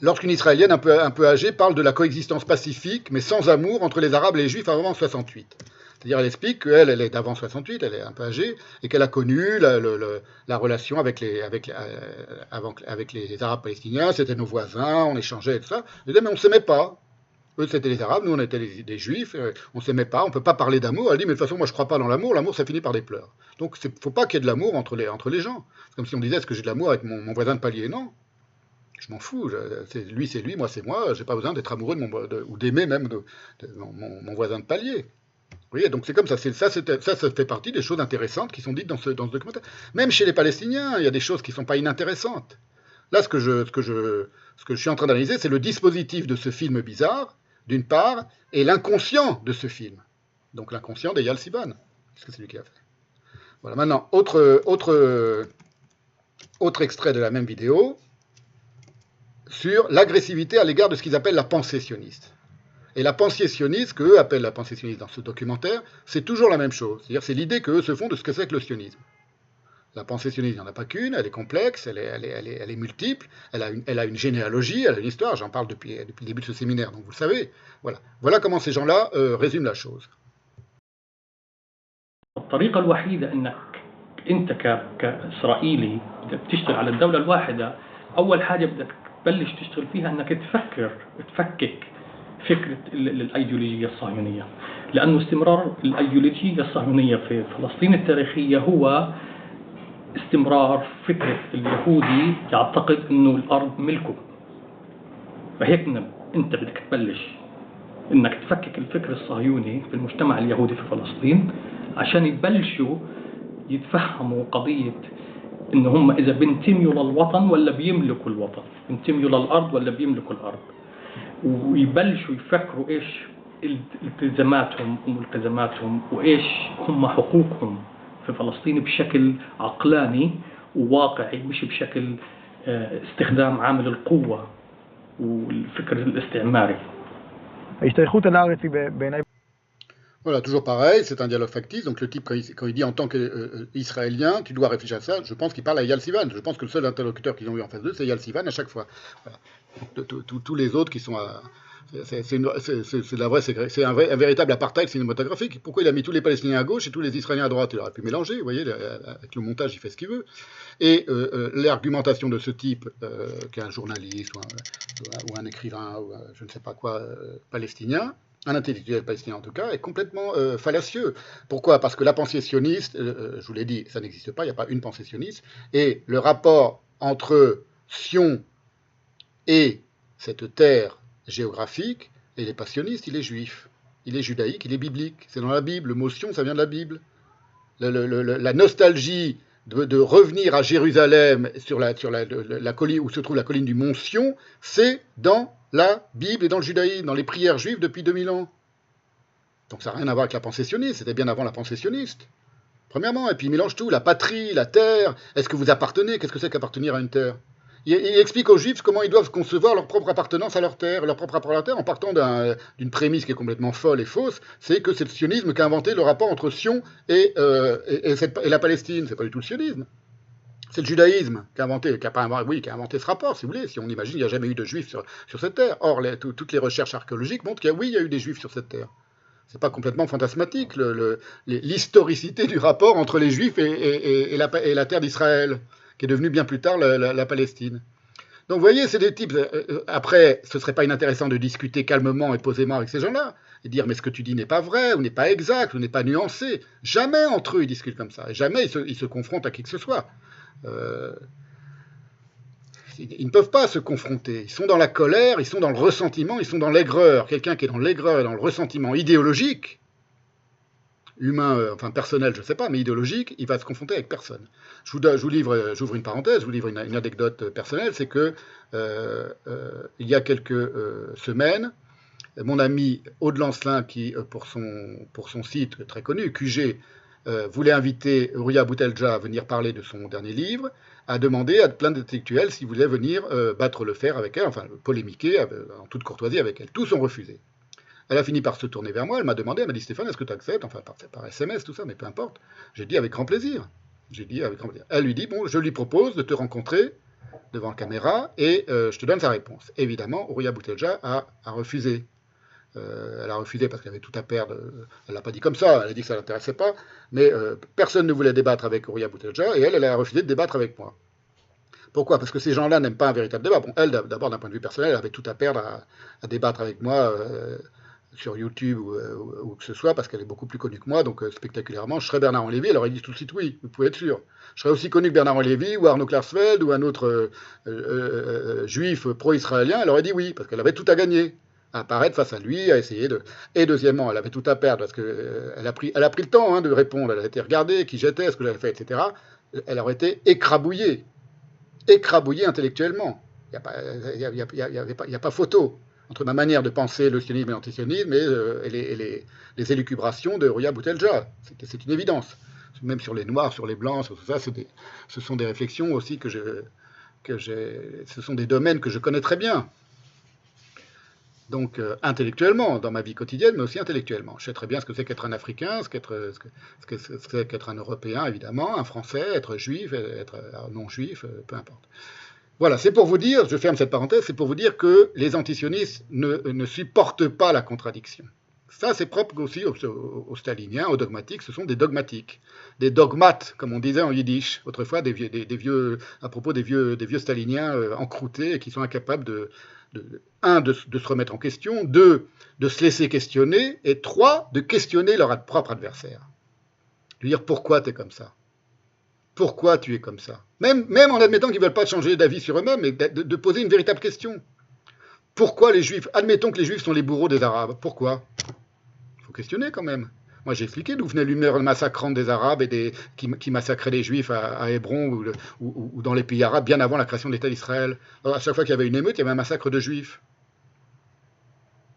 Lorsqu'une Israélienne un peu âgée parle de la coexistence pacifique, mais sans amour, entre les Arabes et les Juifs avant 68. C'est-à-dire elle explique qu'elle est d'avant 68, elle est un peu âgée, et qu'elle a connu la relation avec les Arabes palestiniens, c'était nos voisins, on échangeait et tout ça. Elle dit, mais on ne s'aimait pas. Eux, c'était les Arabes, nous, on était des Juifs, on ne s'aimait pas, on ne peut pas parler d'amour. Elle dit, mais de toute façon, moi, je ne crois pas dans l'amour, ça finit par des pleurs. Donc, il ne faut pas qu'il y ait de l'amour entre les gens. C'est comme si on disait, est-ce que j'ai de l'amour avec mon voisin de palier? Non, je m'en fous, lui, c'est lui, moi, c'est moi, je n'ai pas besoin d'être amoureux ou d'aimer même mon voisin de palier. Vous voyez, donc c'est comme ça, ça fait partie des choses intéressantes qui sont dites dans ce documentaire. Même chez les Palestiniens, il y a des choses qui ne sont pas inintéressantes. Là, ce que je suis en train d'analyser, c'est le dispositif de ce film bizarre, d'une part, et l'inconscient de ce film. Donc l'inconscient d'Eyal Siban, parce que c'est lui qui l'a fait. Voilà, maintenant, autre extrait de la même vidéo, sur l'agressivité à l'égard de ce qu'ils appellent la pensée sioniste. Et la pensée sioniste, qu'eux appellent la pensée sioniste dans ce documentaire, c'est toujours la même chose. C'est-à-dire c'est l'idée qu'eux se font de ce que c'est que le sionisme. La pensée sioniste, il n'y en a pas qu'une, elle est complexe, elle est multiple, elle a une généalogie, elle a une histoire, j'en parle depuis le début de ce séminaire, donc vous le savez. Voilà comment ces gens-là résument la chose. الطريقة الوحيدة أنك أنت كإسرائيلي بدك تشتغل على الدولة الواحدة، أول حاجة بدك تبلش تشتغل فيها أنك تفكك فكرة الأيديولوجية الصهيونية، لأنه استمرار الأيديولوجية الصهيونية في فلسطين التاريخية هو استمرار فكرة اليهودي يعتقد أنه الأرض ملكه. فهيك أنت بدك تبلش أنك تفكك الفكر الصهيوني في المجتمع اليهودي في فلسطين عشان يبلشوا يتفهموا قضية إن هم إذا بينتموا للوطن ولا بيملكوا الوطن، بينتموا للأرض ولا بيملكوا الأرض، ويبلشوا يفكروا إيش التزاماتهم وملتزماتهم وإيش هم حقوقهم في فلسطين بشكل عقلاني وواقعي، مش بشكل استخدام عامل القوة والفكر الاستعماري. ההשתייכות אל הארץ היא בעיניי Voilà, toujours pareil, c'est un dialogue factice. Donc le type, quand il dit en tant qu'Israélien, tu dois réfléchir à ça, je pense qu'il parle à Eyal Sivan. Je pense que le seul interlocuteur qu'ils ont eu en face d'eux, c'est Eyal Sivan à chaque fois. Voilà. Tous les autres qui sont à... C'est un véritable apartheid cinématographique. Pourquoi il a mis tous les Palestiniens à gauche et tous les Israéliens à droite? Il aurait pu mélanger, vous voyez, avec le montage, il fait ce qu'il veut. Et l'argumentation de ce type, qui est un journaliste ou un écrivain, ou je ne sais pas quoi, palestinien, un intellectuel palestinien en tout cas, est complètement fallacieux. Pourquoi? Parce que la pensée sioniste, je vous l'ai dit, ça n'existe pas, il n'y a pas une pensée sioniste, et le rapport entre Sion et cette terre géographique, il n'est pas sioniste, il est juif, il est judaïque, il est biblique, c'est dans la Bible, le mot Sion, ça vient de la Bible. La nostalgie de revenir à Jérusalem sur la colline où se trouve la colline du mont Sion, c'est dans la Bible et dans le judaïsme, dans les prières juives depuis 2000 ans. Donc ça n'a rien à voir avec la pensée sioniste, c'était bien avant la pensée sioniste. Premièrement, et puis il mélange tout, la patrie, la terre, est-ce que vous appartenez? Qu'est-ce que c'est qu'appartenir à une terre? Il explique aux Juifs comment ils doivent concevoir leur propre appartenance à leur terre, leur propre rapport à leur terre, en partant d'une prémisse qui est complètement folle et fausse, c'est que c'est le sionisme qui a inventé le rapport entre Sion et la Palestine. C'est pas du tout le sionisme. C'est le judaïsme qui a inventé ce rapport, si vous voulez. Si on imagine qu'il n'y a jamais eu de Juifs sur cette terre. Or, toutes les recherches archéologiques montrent qu'il y a eu des Juifs sur cette terre. C'est pas complètement fantasmatique, l'historicité du rapport entre les Juifs et la terre d'Israël, qui est devenue bien plus tard la Palestine. Donc vous voyez, c'est des types... après, ce serait pas inintéressant de discuter calmement et posément avec ces gens-là, et dire, mais ce que tu dis n'est pas vrai, ou n'est pas exact, ou n'est pas nuancé. Jamais entre eux ils discutent comme ça, et jamais ils se confrontent à qui que ce soit. Ils ne peuvent pas se confronter. Ils sont dans la colère, ils sont dans le ressentiment, ils sont dans l'aigreur. Quelqu'un qui est dans l'aigreur et dans le ressentiment idéologique, humain, enfin personnel, je ne sais pas, mais idéologique, il va se confronter avec personne. J'ouvre une parenthèse, je vous livre une anecdote personnelle, c'est que il y a quelques semaines, mon ami Aude Lancelin, qui pour son site très connu, QG, voulait inviter Rouya Boutelja à venir parler de son dernier livre, a demandé à plein d'intellectuels s'ils voulaient venir battre le fer avec elle, enfin polémiquer en toute courtoisie avec elle. Tous ont refusé. Elle a fini par se tourner vers moi, elle m'a dit Stéphane, est-ce que tu acceptes? Enfin par SMS, tout ça, mais peu importe. J'ai dit avec grand plaisir. Elle lui dit, bon, je lui propose de te rencontrer devant la caméra et je te donne sa réponse. Évidemment, Rouya Boutelja a refusé. Elle a refusé parce qu'elle avait tout à perdre. Elle l'a pas dit comme ça, elle a dit que ça ne l'intéressait pas, mais personne ne voulait débattre avec Rouya Boutelja et elle a refusé de débattre avec moi. Pourquoi? Parce que ces gens-là n'aiment pas un véritable débat. Bon, elle, d'abord, d'un point de vue personnel, elle avait tout à perdre à débattre avec moi sur YouTube ou que ce soit, parce qu'elle est beaucoup plus connue que moi, donc spectaculairement, je serais Bernard-Henri Lévy, elle aurait dit tout de suite oui, vous pouvez être sûr. Je serais aussi connu que Bernard-Henri Lévy ou Arnaud Klarsfeld ou un autre juif pro-israélien, elle aurait dit oui, parce qu'elle avait tout à gagner, à apparaître face à lui, à essayer de... Et deuxièmement, elle avait tout à perdre, parce qu'elle a pris le temps de répondre, elle a été regardée, qui j'étais, ce que j'avais fait, etc. Elle aurait été écrabouillée intellectuellement. Il n'y a pas photo entre ma manière de penser le sionisme et l'antisionisme et les élucubrations de Rouya Boutelja. C'est une évidence. Même sur les noirs, sur les blancs, sur tout ça, ce sont des réflexions aussi ce sont des domaines que je connais très bien. Donc intellectuellement, dans ma vie quotidienne, mais aussi intellectuellement. Je sais très bien ce que c'est qu'être un Africain, ce que c'est qu'être un Européen, évidemment, un Français, être juif, être non-juif, peu importe. Voilà, c'est pour vous dire, je ferme cette parenthèse, c'est pour vous dire que les antisionistes ne supportent pas la contradiction. Ça, c'est propre aussi aux staliniens, aux dogmatiques, ce sont des dogmatiques. Des dogmates, comme on disait en yiddish, autrefois, à propos des vieux staliniens encroutés et qui sont incapables de se remettre en question, 2, de se laisser questionner, et 3, de questionner leur propre adversaire. De dire pourquoi tu es comme ça. Pourquoi tu es comme ça? Même en admettant qu'ils ne veulent pas changer d'avis sur eux-mêmes, mais de poser une véritable question. Pourquoi les Juifs? Admettons que les Juifs sont les bourreaux des Arabes. Pourquoi? Il faut questionner quand même. Moi, j'ai expliqué d'où venait l'humeur massacrante des Arabes et qui massacraient les Juifs à Hébron ou dans les pays arabes bien avant la création de l'État d'Israël. Alors, à chaque fois qu'il y avait une émeute, il y avait un massacre de Juifs.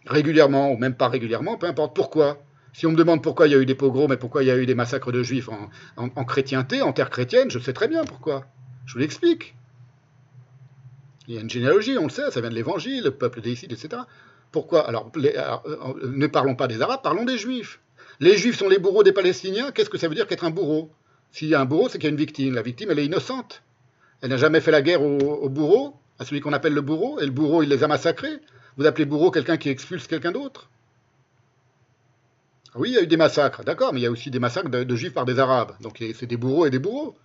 Régulièrement, ou même pas régulièrement, peu importe. Pourquoi? Si on me demande pourquoi il y a eu des pogroms et pourquoi il y a eu des massacres de Juifs en chrétienté, en terre chrétienne, je sais très bien pourquoi. Je vous l'explique. Il y a une généalogie, on le sait, ça vient de l'Évangile, le peuple déicide, etc. Pourquoi? Alors, ne parlons pas des Arabes, parlons des Juifs. Les Juifs sont les bourreaux des Palestiniens. Qu'est-ce que ça veut dire qu'être un bourreau? S'il y a un bourreau, c'est qu'il y a une victime. La victime, elle est innocente. Elle n'a jamais fait la guerre au bourreau, à celui qu'on appelle le bourreau, et le bourreau, il les a massacrés. Vous appelez bourreau quelqu'un qui expulse quelqu'un d'autre? Oui, il y a eu des massacres, d'accord, mais il y a aussi des massacres de Juifs par des Arabes. Donc c'est des bourreaux et des bourreaux.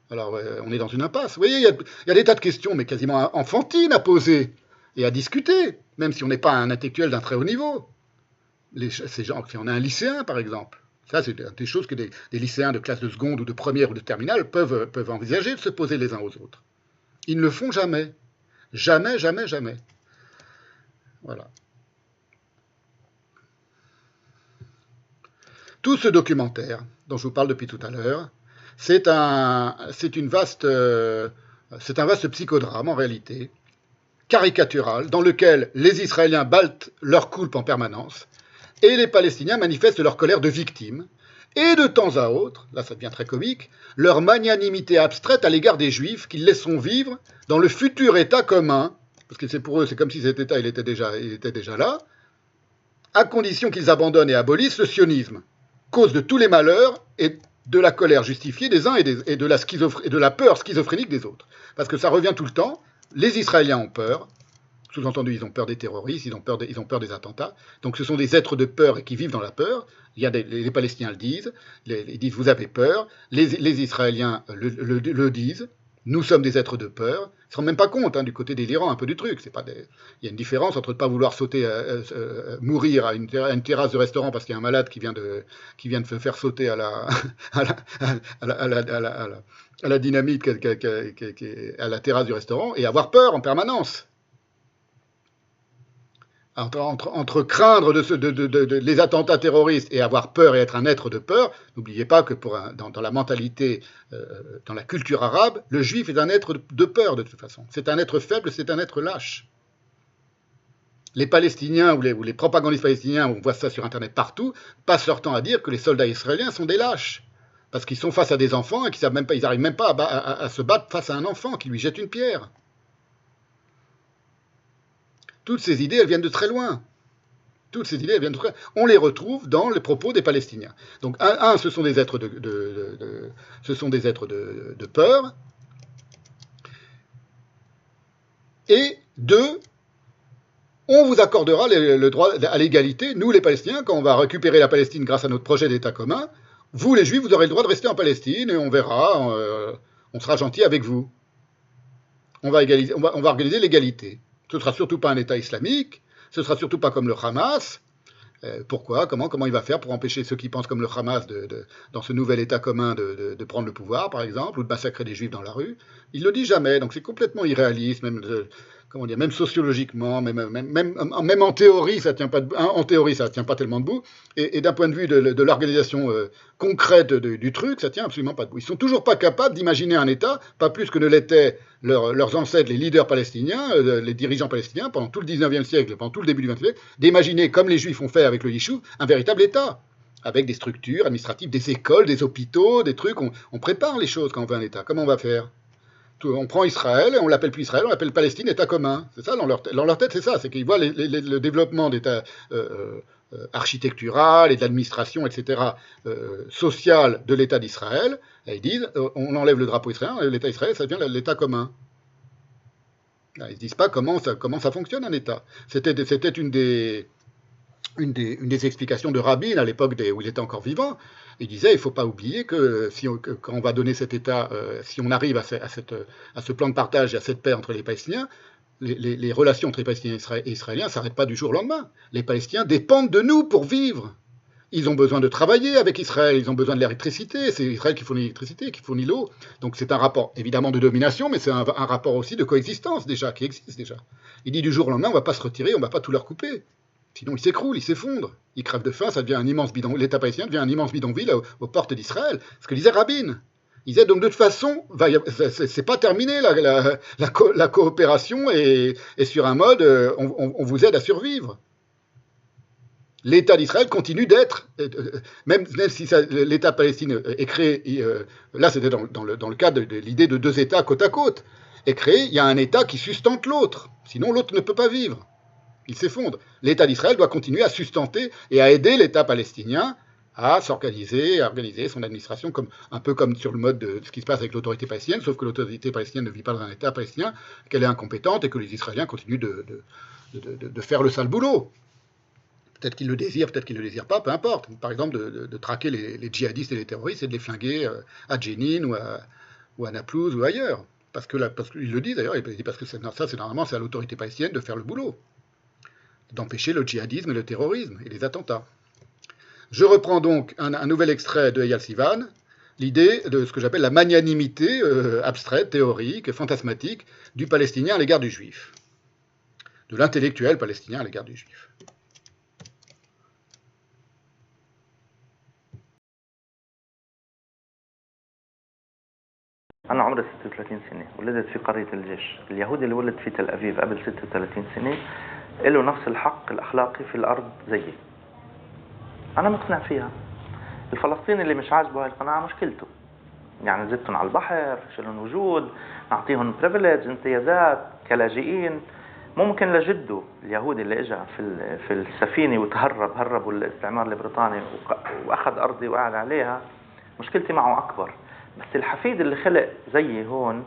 Alors, on est dans une impasse. Vous voyez, il y a des tas de questions, mais quasiment enfantines à poser et à discuter, même si on n'est pas un intellectuel d'un très haut niveau. Ces gens, si on est un lycéen, par exemple, ça, c'est des choses que des lycéens de classe de seconde ou de première ou de terminale peuvent envisager de se poser les uns aux autres. Ils ne le font jamais. Jamais, jamais, jamais. Voilà. Tout ce documentaire dont je vous parle depuis tout à l'heure, c'est un vaste psychodrame, en réalité, caricatural, dans lequel les Israéliens baltent leur coulpe en permanence, et les Palestiniens manifestent leur colère de victimes, et de temps à autre, là ça devient très comique, leur magnanimité abstraite à l'égard des Juifs qu'ils laisseront vivre dans le futur État commun, parce que c'est pour eux, c'est comme si cet État il était déjà là, à condition qu'ils abandonnent et abolissent le sionisme, cause de tous les malheurs et de la colère justifiée des uns et de la peur schizophrénique des autres. Parce que ça revient tout le temps, les Israéliens ont peur, sous-entendu, ils ont peur des terroristes, ils ont peur des attentats. Donc ce sont des êtres de peur et qui vivent dans la peur. Les Palestiniens le disent, ils disent vous avez peur. Les Israéliens le disent. Nous sommes des êtres de peur. Ils ne se rendent même pas compte du côté délirant un peu du truc. Il y a une différence entre ne pas vouloir mourir à une terrasse de restaurant parce qu'il y a un malade qui vient de se faire sauter à la dynamite, à la terrasse du restaurant, et avoir peur en permanence. Entre craindre les attentats terroristes et avoir peur et être un être de peur, n'oubliez pas que dans la mentalité, dans la culture arabe, le juif est un être de peur de toute façon. C'est un être faible, c'est un être lâche. Les Palestiniens ou les propagandistes palestiniens, on voit ça sur Internet partout, passent leur temps à dire que les soldats israéliens sont des lâches. Parce qu'ils sont face à des enfants et qu'ils n'arrivent même pas à se battre face à un enfant qui lui jette une pierre. Toutes ces idées, elles viennent de très loin. On les retrouve dans les propos des Palestiniens. Donc, ce sont des êtres de peur. Et deux, on vous accordera le droit à l'égalité, nous les Palestiniens, quand on va récupérer la Palestine grâce à notre projet d'État commun, vous les Juifs, vous aurez le droit de rester en Palestine et on verra, on sera gentil avec vous. On va organiser l'égalité. Ce ne sera surtout pas un État islamique, ce ne sera surtout pas comme le Hamas. Pourquoi? Comment il va faire pour empêcher ceux qui pensent comme le Hamas dans ce nouvel État commun de prendre le pouvoir, par exemple, ou de massacrer des Juifs dans la rue? Il ne le dit jamais, donc c'est complètement irréaliste, même sociologiquement, même en théorie, ça tient pas tient pas tellement debout, et d'un point de vue de l'organisation concrète du truc, ça tient absolument pas debout. Ils sont toujours pas capables d'imaginer un État, pas plus que ne l'étaient leurs ancêtres, les leaders palestiniens, les dirigeants palestiniens, pendant tout le 19e siècle, pendant tout le début du 20e siècle, d'imaginer, comme les Juifs ont fait avec le Yishuv, un véritable État, avec des structures administratives, des écoles, des hôpitaux, des trucs. On prépare les choses quand on veut un État. Comment on va faire? On prend Israël, on l'appelle plus Israël, on l'appelle Palestine, État commun. C'est ça, dans leur tête, c'est ça. C'est qu'ils voient le développement d'État architectural et de l'administration, etc., social de l'État d'Israël, et ils disent, on enlève le drapeau israélien, l'État d'Israël, ça devient l'État commun. Ils ne disent pas comment ça fonctionne un État. C'était une des explications de Rabin à l'époque où il était encore vivant. Il disait, il ne faut pas oublier que quand on va donner cet État, si on arrive à ce plan de partage et à cette paix entre les Palestiniens, les relations entre les Palestiniens et Israéliens ne s'arrêtent pas du jour au lendemain. Les Palestiniens dépendent de nous pour vivre. Ils ont besoin de travailler avec Israël, ils ont besoin de l'électricité, c'est Israël qui fournit l'électricité, qui fournit l'eau. Donc c'est un rapport évidemment de domination, mais c'est un rapport aussi de coexistence déjà, qui existe déjà. Il dit du jour au lendemain, on ne va pas se retirer, on ne va pas tout leur couper. Sinon, il s'écroule, il s'effondre. Il crève de faim, ça devient un immense bidonville. L'État palestinien devient un immense bidonville aux portes d'Israël. Ce que disait Rabin. Il disait donc de toute façon, c'est pas terminé, la coopération est sur un mode, on vous aide à survivre. L'État d'Israël continue d'être, même si l'État palestinien est créé, là c'était dans le cadre de l'idée de deux États côte à côte, est créé, il y a un État qui sustente l'autre, sinon l'autre ne peut pas vivre, il s'effondre. L'État d'Israël doit continuer à sustenter et à aider l'État palestinien à s'organiser, à organiser son administration, un peu comme sur le mode de ce qui se passe avec l'autorité palestinienne, sauf que l'autorité palestinienne ne vit pas dans un État palestinien, qu'elle est incompétente et que les Israéliens continuent de faire le sale boulot. Peut-être qu'ils le désirent, peut-être qu'ils ne le désirent pas, peu importe. Par exemple, de traquer les djihadistes et les terroristes et de les flinguer à Jenin ou à Naplouse ou ailleurs. Parce qu'ils le disent d'ailleurs, parce que normalement c'est à l'autorité palestinienne de faire le boulot, d'empêcher le djihadisme et le terrorisme et les attentats. Je reprends donc un nouvel extrait de Eyal Sivan, l'idée de ce que j'appelle la magnanimité abstraite, théorique, fantasmatique du Palestinien à l'égard du Juif, de l'intellectuel palestinien à l'égard du Juif. أنا عمري 36 سنة، ولدت في قرية الجيش. اليهودي اللي ولد في تل أبيب قبل 36 سنة له نفس الحق الأخلاقي في الأرض زيي. أنا مقتنع فيها. الفلسطيني اللي مش عاجبه هاي القناعة مشكلته. يعني زدتهم على البحر، فشلهم وجود، نعطيهم بريفليج، امتيازات كلاجئين. ممكن لجده اليهودي اللي اجى في السفينة هربوا الاستعمار البريطاني وأخذ أرضي وقعد عليها، مشكلتي معه أكبر. بس الحفيد اللي خلق زيي هون،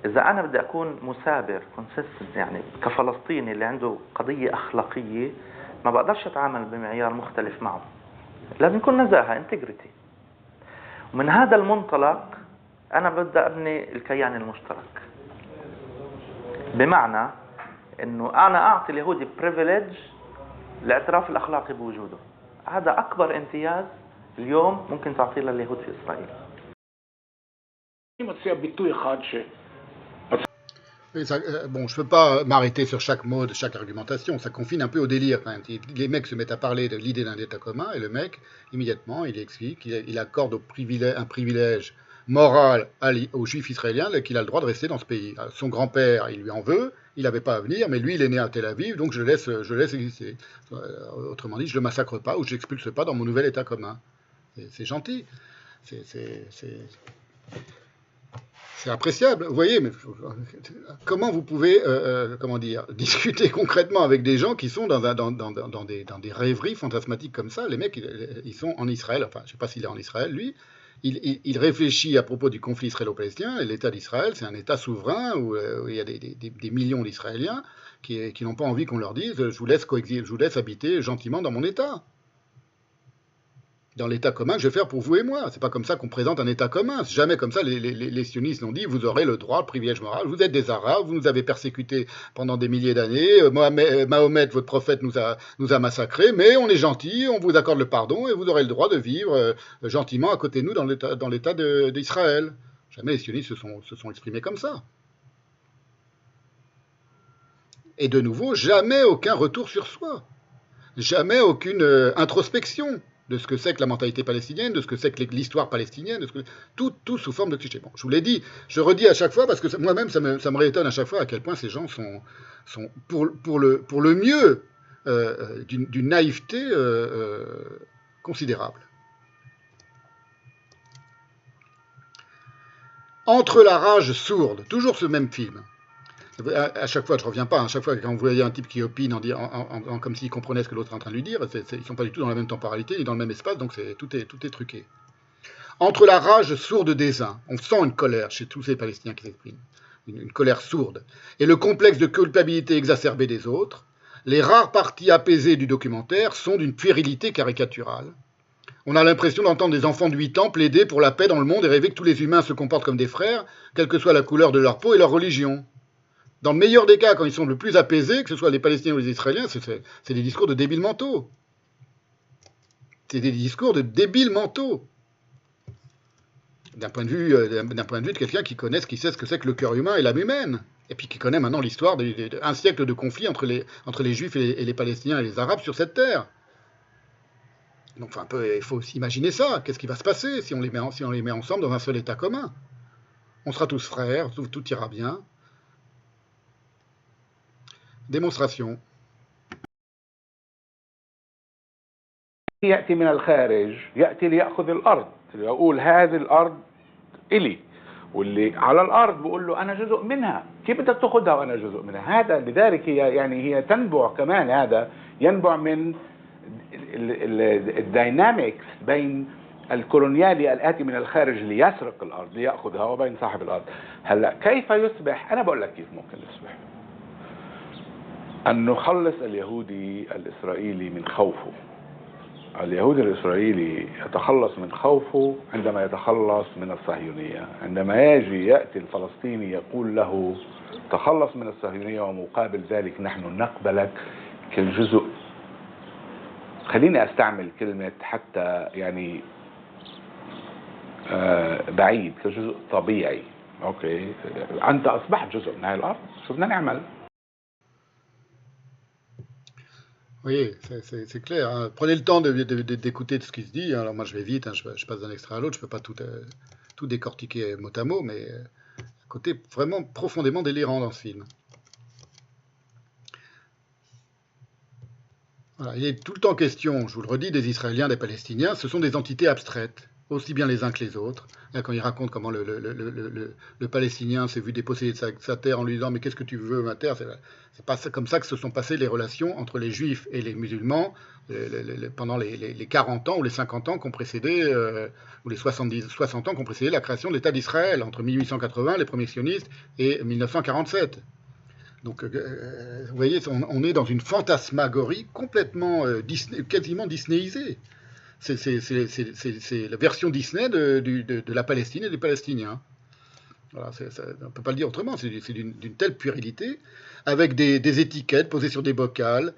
إذا أنا بدي أكون مثابر كونسيستنت يعني كفلسطيني اللي عنده قضية أخلاقية، ما بقدرش أتعامل بمعيار مختلف معه. لازم يكون نزاهة انتجريتي. ومن هذا المنطلق أنا بدي أبني الكيان المشترك. بمعنى إنه أنا أعطي اليهودي بريفيليج الاعتراف الأخلاقي بوجوده. هذا أكبر امتياز اليوم ممكن تعطيه لليهود في إسرائيل. Oui, bon, je ne peux pas m'arrêter sur chaque mot de chaque argumentation, ça confine un peu au délire quand même. Les mecs se mettent à parler de l'idée d'un État commun, et le mec, immédiatement, il explique qu'il accorde un privilège moral aux juifs israéliens qu'il a le droit de rester dans ce pays. Son grand-père, il lui en veut, il n'avait pas à venir, mais lui, il est né à Tel Aviv, donc je laisse exister. Autrement dit, je ne le massacre pas ou je ne l'expulse pas dans mon nouvel État commun. C'est gentil. C'est appréciable, vous voyez, mais comment vous pouvez discuter concrètement avec des gens qui sont dans des rêveries fantasmatiques comme ça. Les mecs, ils sont en Israël, enfin, je ne sais pas s'il est en Israël, lui, il réfléchit à propos du conflit israélo-palestinien, et l'État d'Israël, c'est un État souverain où il y a des millions d'Israéliens qui n'ont pas envie qu'on leur dise « je vous laisse habiter gentiment dans mon État ». Dans l'État commun que je vais faire pour vous et moi. C'est pas comme ça qu'on présente un État commun. C'est jamais comme ça. Les sionistes l'ont dit, vous aurez le droit, le privilège moral. Vous êtes des Arabes, vous nous avez persécutés pendant des milliers d'années. Mahomet, votre prophète, nous a massacrés, mais on est gentil, on vous accorde le pardon et vous aurez le droit de vivre gentiment à côté de nous dans l'État d'Israël. Jamais les sionistes se sont exprimés comme ça. Et de nouveau, jamais aucun retour sur soi. Jamais aucune introspection de ce que c'est que la mentalité palestinienne, de ce que c'est que l'histoire palestinienne, tout sous forme de clichés. Bon, je vous l'ai dit, je redis à chaque fois, parce que moi-même, ça me réétonne à chaque fois à quel point ces gens sont pour le mieux, d'une naïveté considérable. Entre la rage sourde, toujours ce même film. À chaque fois, je ne reviens pas, à chaque fois quand vous voyez un type qui opine comme s'il comprenait ce que l'autre est en train de lui dire, ils ne sont pas du tout dans la même temporalité, ni dans le même espace, donc tout est truqué. Entre la rage sourde des uns, on sent une colère chez tous ces Palestiniens qui s'expriment, une colère sourde, et le complexe de culpabilité exacerbé des autres, les rares parties apaisées du documentaire sont d'une puérilité caricaturale. On a l'impression d'entendre des enfants de 8 ans plaider pour la paix dans le monde et rêver que tous les humains se comportent comme des frères, quelle que soit la couleur de leur peau et leur religion. Dans le meilleur des cas, quand ils sont le plus apaisés, que ce soit les Palestiniens ou les Israéliens, c'est des discours de débiles mentaux. C'est des discours de débiles mentaux. D'un point de vue de quelqu'un qui sait ce que c'est que le cœur humain et l'âme humaine. et puis qui connaît maintenant l'histoire d'un siècle de conflit entre les Juifs et les Palestiniens et les Arabes sur cette terre. Donc enfin, il faut s'imaginer ça. Qu'est-ce qui va se passer si on les met ensemble dans un seul État commun? On sera tous frères, tout ira bien. Démonstration. يأتي من الخارج يأتي ليأخذ الأرض، يقول هذه الأرض إلي، واللي على الأرض بقول له أنا جزء منها، كيف بدك تأخذها وأنا جزء منها؟ هذا لذلك هي تنبع كمان، هذا ينبع من الداينامكس بين الكولونيالي الآتي من الخارج ليسرق الأرض ليأخذها وبين صاحب الأرض. هلا كيف يصبح؟ أنا بقول لك كيف ممكن يصبح. أن نخلص اليهودي الإسرائيلي من خوفه. اليهودي الإسرائيلي يتخلص من خوفه عندما يتخلص من الصهيونية. عندما يأتي الفلسطيني يقول له تخلص من الصهيونية ومقابل ذلك نحن نقبلك كالجزء، خليني أستعمل كلمة حتى يعني بعيد، كجزء طبيعي. أوكي، أنت أصبحت جزء من هذه الأرض، شو بدنا نعمل؟ Oui, c'est clair. Hein. Prenez le temps d'écouter ce qui se dit. Alors moi je vais vite, hein, je passe d'un extrait à l'autre, je ne peux pas tout décortiquer mot à mot, mais un côté vraiment profondément délirant dans ce film. Voilà, il est tout le temps question, je vous le redis, des Israéliens, des Palestiniens, ce sont des entités abstraites, aussi bien les uns que les autres. Là, quand il raconte comment le Palestinien s'est vu déposséder de sa terre en lui disant « Mais qu'est-ce que tu veux, ma terre ?» C'est pas comme ça que se sont passées les relations entre les Juifs et les musulmans pendant les 40 ans ou les 50 ans qui ont précédé, ou les 60 ans qui ont précédé la création de l'État d'Israël, entre 1880, les premiers sionistes, et 1947. Donc, vous voyez, on est dans une fantasmagorie complètement, quasiment disneyisée. C'est la version Disney de la Palestine et des Palestiniens. Voilà, on ne peut pas le dire autrement, c'est d'une telle puérilité, avec des étiquettes posées sur des bocals,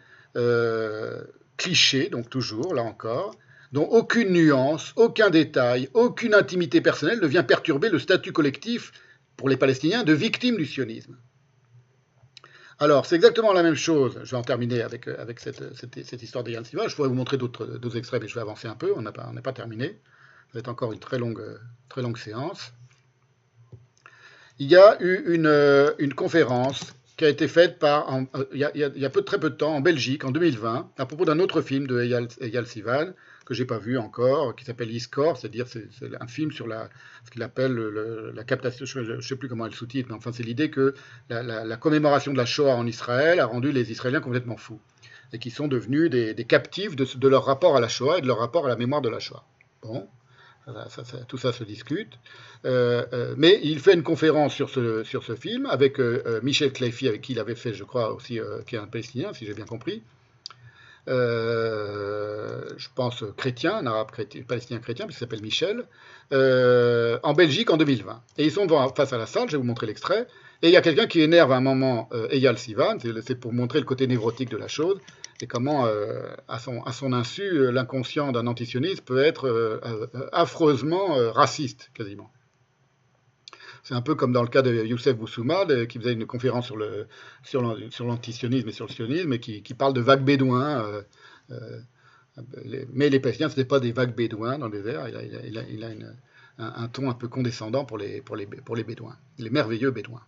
clichés, donc toujours, là encore, dont aucune nuance, aucun détail, aucune intimité personnelle ne vient perturber le statut collectif, pour les Palestiniens, de victimes du sionisme. Alors, c'est exactement la même chose. Je vais en terminer avec cette histoire d'Eyal Sivan. Je pourrais vous montrer d'autres extraits, mais je vais avancer un peu. On n'est pas terminé. Ça va être encore une très longue séance. Il y a eu une conférence qui a été faite il y a très peu de temps en Belgique, en 2020, à propos d'un autre film de Eyal Sivan, que je n'ai pas vu encore, qui s'appelle Iskor, c'est-à-dire c'est un film sur ce qu'il appelle la captation, je ne sais plus comment elle sous-titre, mais enfin c'est l'idée que la commémoration de la Shoah en Israël a rendu les Israéliens complètement fous, et qui sont devenus des captifs de leur rapport à la Shoah et de leur rapport à la mémoire de la Shoah. Bon, tout ça se discute. Mais il fait une conférence sur ce film avec Michel Kleifi, avec qui il avait fait, je crois, aussi, qui est un Palestinien, si j'ai bien compris. Je pense chrétien, un arabe chrétien, palestinien chrétien, qui s'appelle Michel, en Belgique en 2020. Et ils sont face à la salle, je vais vous montrer l'extrait, et il y a quelqu'un qui énerve à un moment Eyal Sivan, c'est pour montrer le côté névrotique de la chose, et comment, à son insu, l'inconscient d'un antisioniste peut être affreusement raciste, quasiment. C'est un peu comme dans le cas de Youssef Boussoumad, qui faisait une conférence sur l'antisionisme et sur le sionisme, et qui parle de vagues bédouins. Mais les Palestiniens, ce n'étaient pas des vagues bédouins dans le désert. Il a un ton un peu condescendant pour les bédouins, les merveilleux bédouins.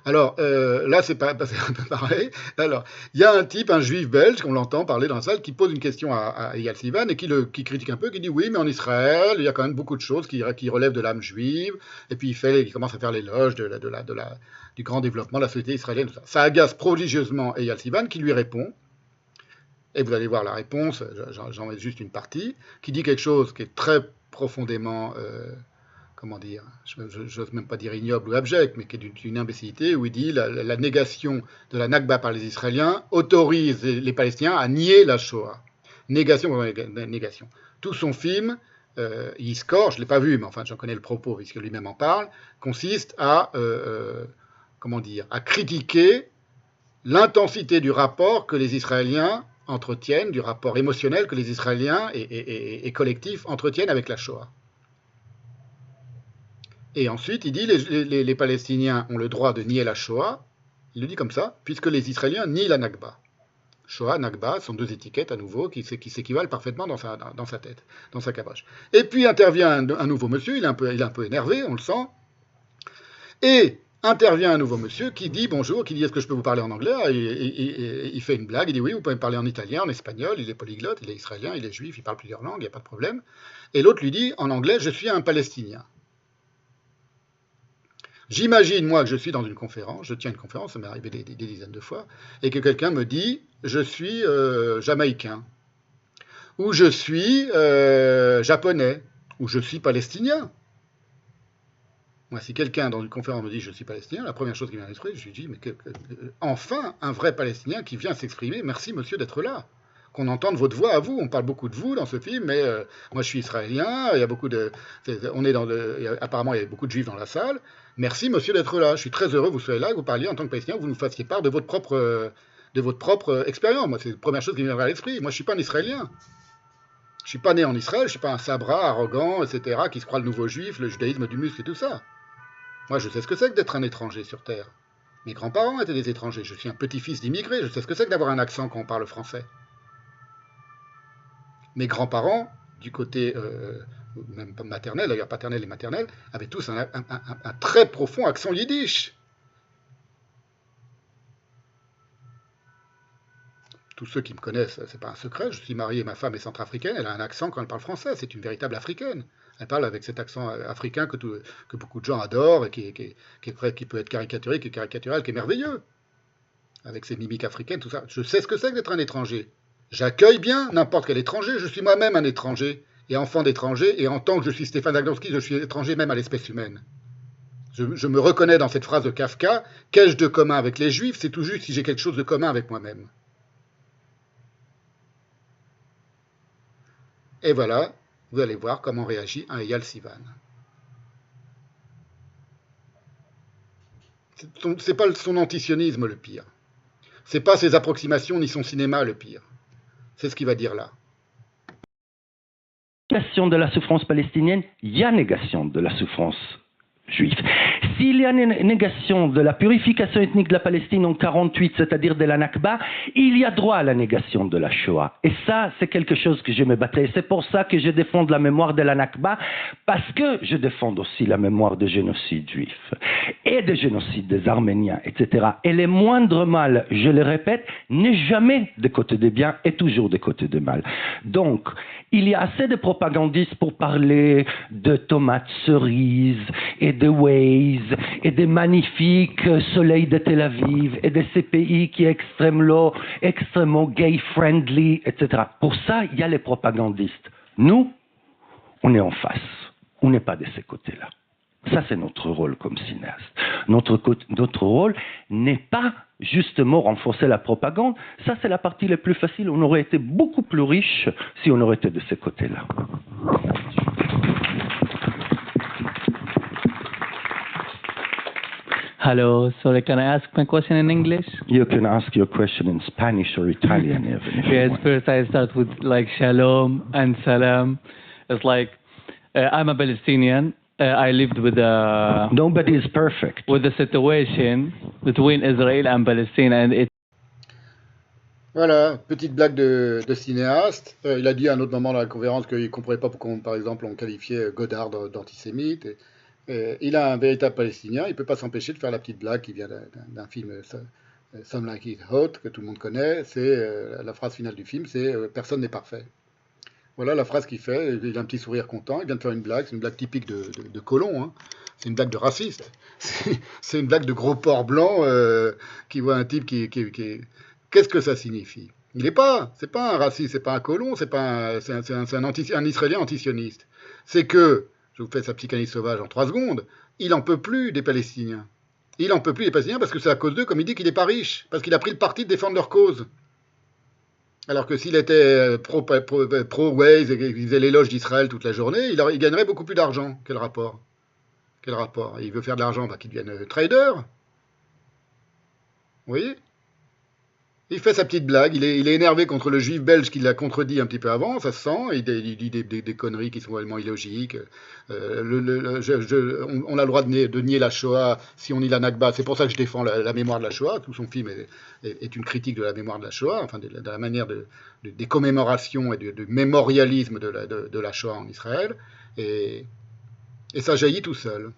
Alors, là, c'est un peu pareil. Alors, il y a un type, un juif belge, qu'on l'entend parler dans la salle, qui pose une question à Eyal Sivan et qui critique un peu, qui dit oui, mais en Israël, il y a quand même beaucoup de choses qui relèvent de l'âme juive, et puis il commence à faire l'éloge du grand développement de la société israélienne. Tout ça. Ça agace prodigieusement Eyal Sivan, qui lui répond, et vous allez voir la réponse, j'en mets juste une partie, qui dit quelque chose qui est très profondément... comment dire, j'ose même pas dire ignoble ou abject, mais qui est d'une imbécilité, où il dit la négation de la Nakba par les Israéliens autorise les Palestiniens à nier la Shoah. Négation. Tout son film, Iskor, je ne l'ai pas vu, mais enfin j'en connais le propos, puisque lui-même en parle, consiste à critiquer l'intensité du rapport que les Israéliens entretiennent, du rapport émotionnel que les Israéliens et collectifs entretiennent avec la Shoah. Et ensuite, il dit les Palestiniens ont le droit de nier la Shoah, Il le dit comme ça, puisque les Israéliens nient la Nakba. Shoah, Nakba sont deux étiquettes à nouveau qui s'équivalent parfaitement dans sa tête, dans sa caboche. Et puis intervient un nouveau monsieur, il est un peu énervé, on le sent, et intervient un nouveau monsieur qui dit bonjour, qui dit est-ce que je peux vous parler en anglais, et il fait une blague, il dit oui, vous pouvez me parler en italien, en espagnol, il est polyglotte, il est israélien, il est juif, il parle plusieurs langues, il n'y a pas de problème. Et l'autre lui dit en anglais, je suis un Palestinien. J'imagine, moi, que je suis dans une conférence, je tiens une conférence, ça m'est arrivé des dizaines de fois, et que quelqu'un me dit je suis jamaïcain, ou je suis japonais, ou je suis palestinien. Moi, si quelqu'un dans une conférence me dit je suis palestinien, la première chose qui vient à l'esprit, je lui dis mais enfin un vrai palestinien qui vient s'exprimer, merci monsieur d'être là. Qu'on entende votre voix à vous, on parle beaucoup de vous dans ce film, mais moi je suis israélien, il y a beaucoup de, apparemment il y a beaucoup de juifs dans la salle. Merci monsieur d'être là, je suis très heureux que vous soyez là, que vous parliez en tant que palestinien, que vous nous fassiez part de votre propre expérience. Moi c'est la première chose qui me viendra à l'esprit. Moi je suis pas un israélien. Je suis pas né en Israël, je suis pas un sabra arrogant, etc., qui se croit le nouveau juif, le judaïsme du muscle et tout ça. Moi, je sais ce que c'est que d'être un étranger sur Terre. Mes grands-parents étaient des étrangers. Je suis un petit-fils d'immigrés. Je sais ce que c'est que d'avoir un accent quand on parle français. Mes grands-parents, du côté même maternel, d'ailleurs paternel et maternel, avaient tous un très profond accent yiddish. Tous ceux qui me connaissent, c'est pas un secret. Je suis marié, ma femme est centrafricaine. Elle a un accent quand elle parle français. C'est une véritable africaine. Elle parle avec cet accent africain que beaucoup de gens adorent et qui peut être caricaturé, qui est caricatural, qui est merveilleux. Avec ses mimiques africaines, tout ça. Je sais ce que c'est que d'être un étranger. J'accueille bien n'importe quel étranger. Je suis moi-même un étranger et enfant d'étranger. Et en tant que je suis Stéphane Zaglowski, je suis étranger même à l'espèce humaine. Je me reconnais dans cette phrase de Kafka. Qu'ai-je de commun avec les Juifs? C'est tout juste si j'ai quelque chose de commun avec moi-même. Et voilà, vous allez voir comment réagit un Eyal Sivan. C'est pas son antisionisme le pire. C'est pas ses approximations ni son cinéma le pire. C'est ce qu'il va dire là. Négation de la souffrance palestinienne, il y a négation de la souffrance juive. S'il y a une négation de la purification ethnique de la Palestine en 1948, c'est-à-dire de la Nakba, il y a droit à la négation de la Shoah. Et ça, c'est quelque chose que je me battrai. C'est pour ça que je défends la mémoire de la Nakba, parce que je défends aussi la mémoire des génocides juifs et des génocides des Arméniens, etc. Et le moindre mal, je le répète, n'est jamais des côtés des biens et toujours des côtés des mal. Donc, il y a assez de propagandistes pour parler de tomates cerises et de Waze et des magnifiques soleils de Tel Aviv et de ces pays qui est extrêmement gay-friendly, etc. Pour ça, il y a les propagandistes. Nous, on est en face. On n'est pas de ces côtés-là. Ça, c'est notre rôle comme cinéaste. Notre rôle n'est pas justement renforcer la propagande. Ça, c'est la partie la plus facile. On aurait été beaucoup plus riche si on aurait été de ces côtés-là. Hello, sorry, can I ask my question in English? You can ask your question in Spanish or Italian even. If Yes, you want. first I start with like shalom and salam. It's like, I'm a Palestinian. I lived with Nobody is perfect. with the situation between Israel and Palestine, and it Voilà, petite blague de cinéaste. Il a dit à un autre moment dans la conférence qu'il ne comprenait pas pourquoi, par exemple, on qualifiait Godard d'antisémite. Il a un véritable Palestinien, il ne peut pas s'empêcher de faire la petite blague qui vient d'un film Some Like It Hot, que tout le monde connaît. C'est la phrase finale du film, c'est personne n'est parfait. Voilà la phrase qu'il fait, il a un petit sourire content, il vient de faire une blague, c'est une blague typique de colon, hein. C'est une blague de raciste. C'est une blague de gros porc blanc qui voit un type qui Qu'est-ce que ça signifie? C'est pas un raciste, c'est pas un colon, c'est un Israélien antisioniste. C'est que, je vous fais sa psychanalyse sauvage en 3 secondes, il en peut plus des Palestiniens. Il en peut plus des Palestiniens parce que c'est à cause d'eux, comme il dit qu'il n'est pas riche, parce qu'il a pris le parti de défendre leur cause. Alors que s'il était pro-Waze et qu'il faisait l'éloge d'Israël toute la journée, il gagnerait beaucoup plus d'argent. Quel rapport? Il veut faire de l'argent, qu'il devienne trader. Vous voyez? Il fait sa petite blague, il est énervé contre le juif belge qui l'a contredit un petit peu avant, ça se sent, il dit des conneries qui sont vraiment illogiques. On a le droit de nier la Shoah si on nie la Nakba, c'est pour ça que je défends la mémoire de la Shoah, tout son film est une critique de la mémoire de la Shoah, enfin de la manière des commémorations et du mémorialisme de la Shoah en Israël, et ça jaillit tout seul.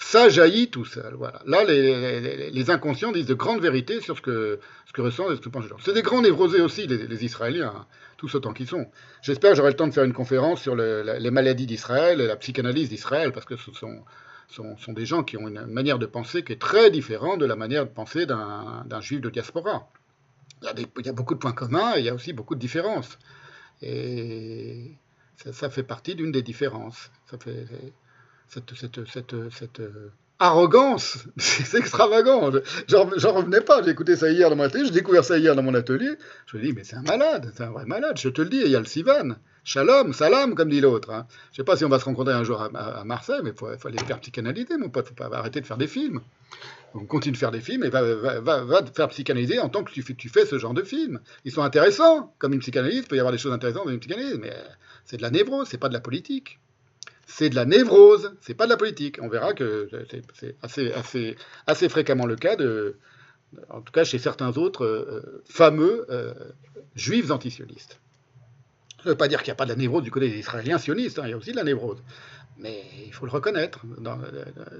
Ça jaillit tout seul, voilà. Là, les inconscients disent de grandes vérités sur ce que ressentent et ce que pensent les gens. C'est des grands névrosés aussi, les Israéliens, hein, tous autant qu'ils sont. J'espère que j'aurai le temps de faire une conférence sur les maladies d'Israël et la psychanalyse d'Israël, parce que ce sont des gens qui ont une manière de penser qui est très différente de la manière de penser d'un juif de diaspora. Il y a beaucoup de points communs et il y a aussi beaucoup de différences. Et ça fait partie d'une des différences. Ça fait... Cette arrogance, c'est extravagant. J'en revenais pas. J'ai écouté ça hier dans mon atelier, j'ai découvert ça hier dans mon atelier. Je me dis, mais c'est un malade, c'est un vrai malade. Je te le dis, il y a le Sivan. Shalom, salam, comme dit l'autre. Hein. Je sais pas si on va se rencontrer un jour à Marseille, mais il faut aller faire psychanalyser, mon pote. Faut pas arrêter de faire des films. On continue de faire des films et va te faire psychanalyser en tant que tu fais ce genre de films. Ils sont intéressants, comme une psychanalyse. Il peut y avoir des choses intéressantes dans une psychanalyse, mais c'est de la névrose, c'est pas de la politique. C'est de la névrose, c'est pas de la politique. On verra que c'est assez fréquemment le cas, en tout cas chez certains autres fameux juifs antisionistes. Ça ne veut pas dire qu'il n'y a pas de la névrose du côté des Israéliens sionistes, hein, il y a aussi de la névrose. Mais il faut le reconnaître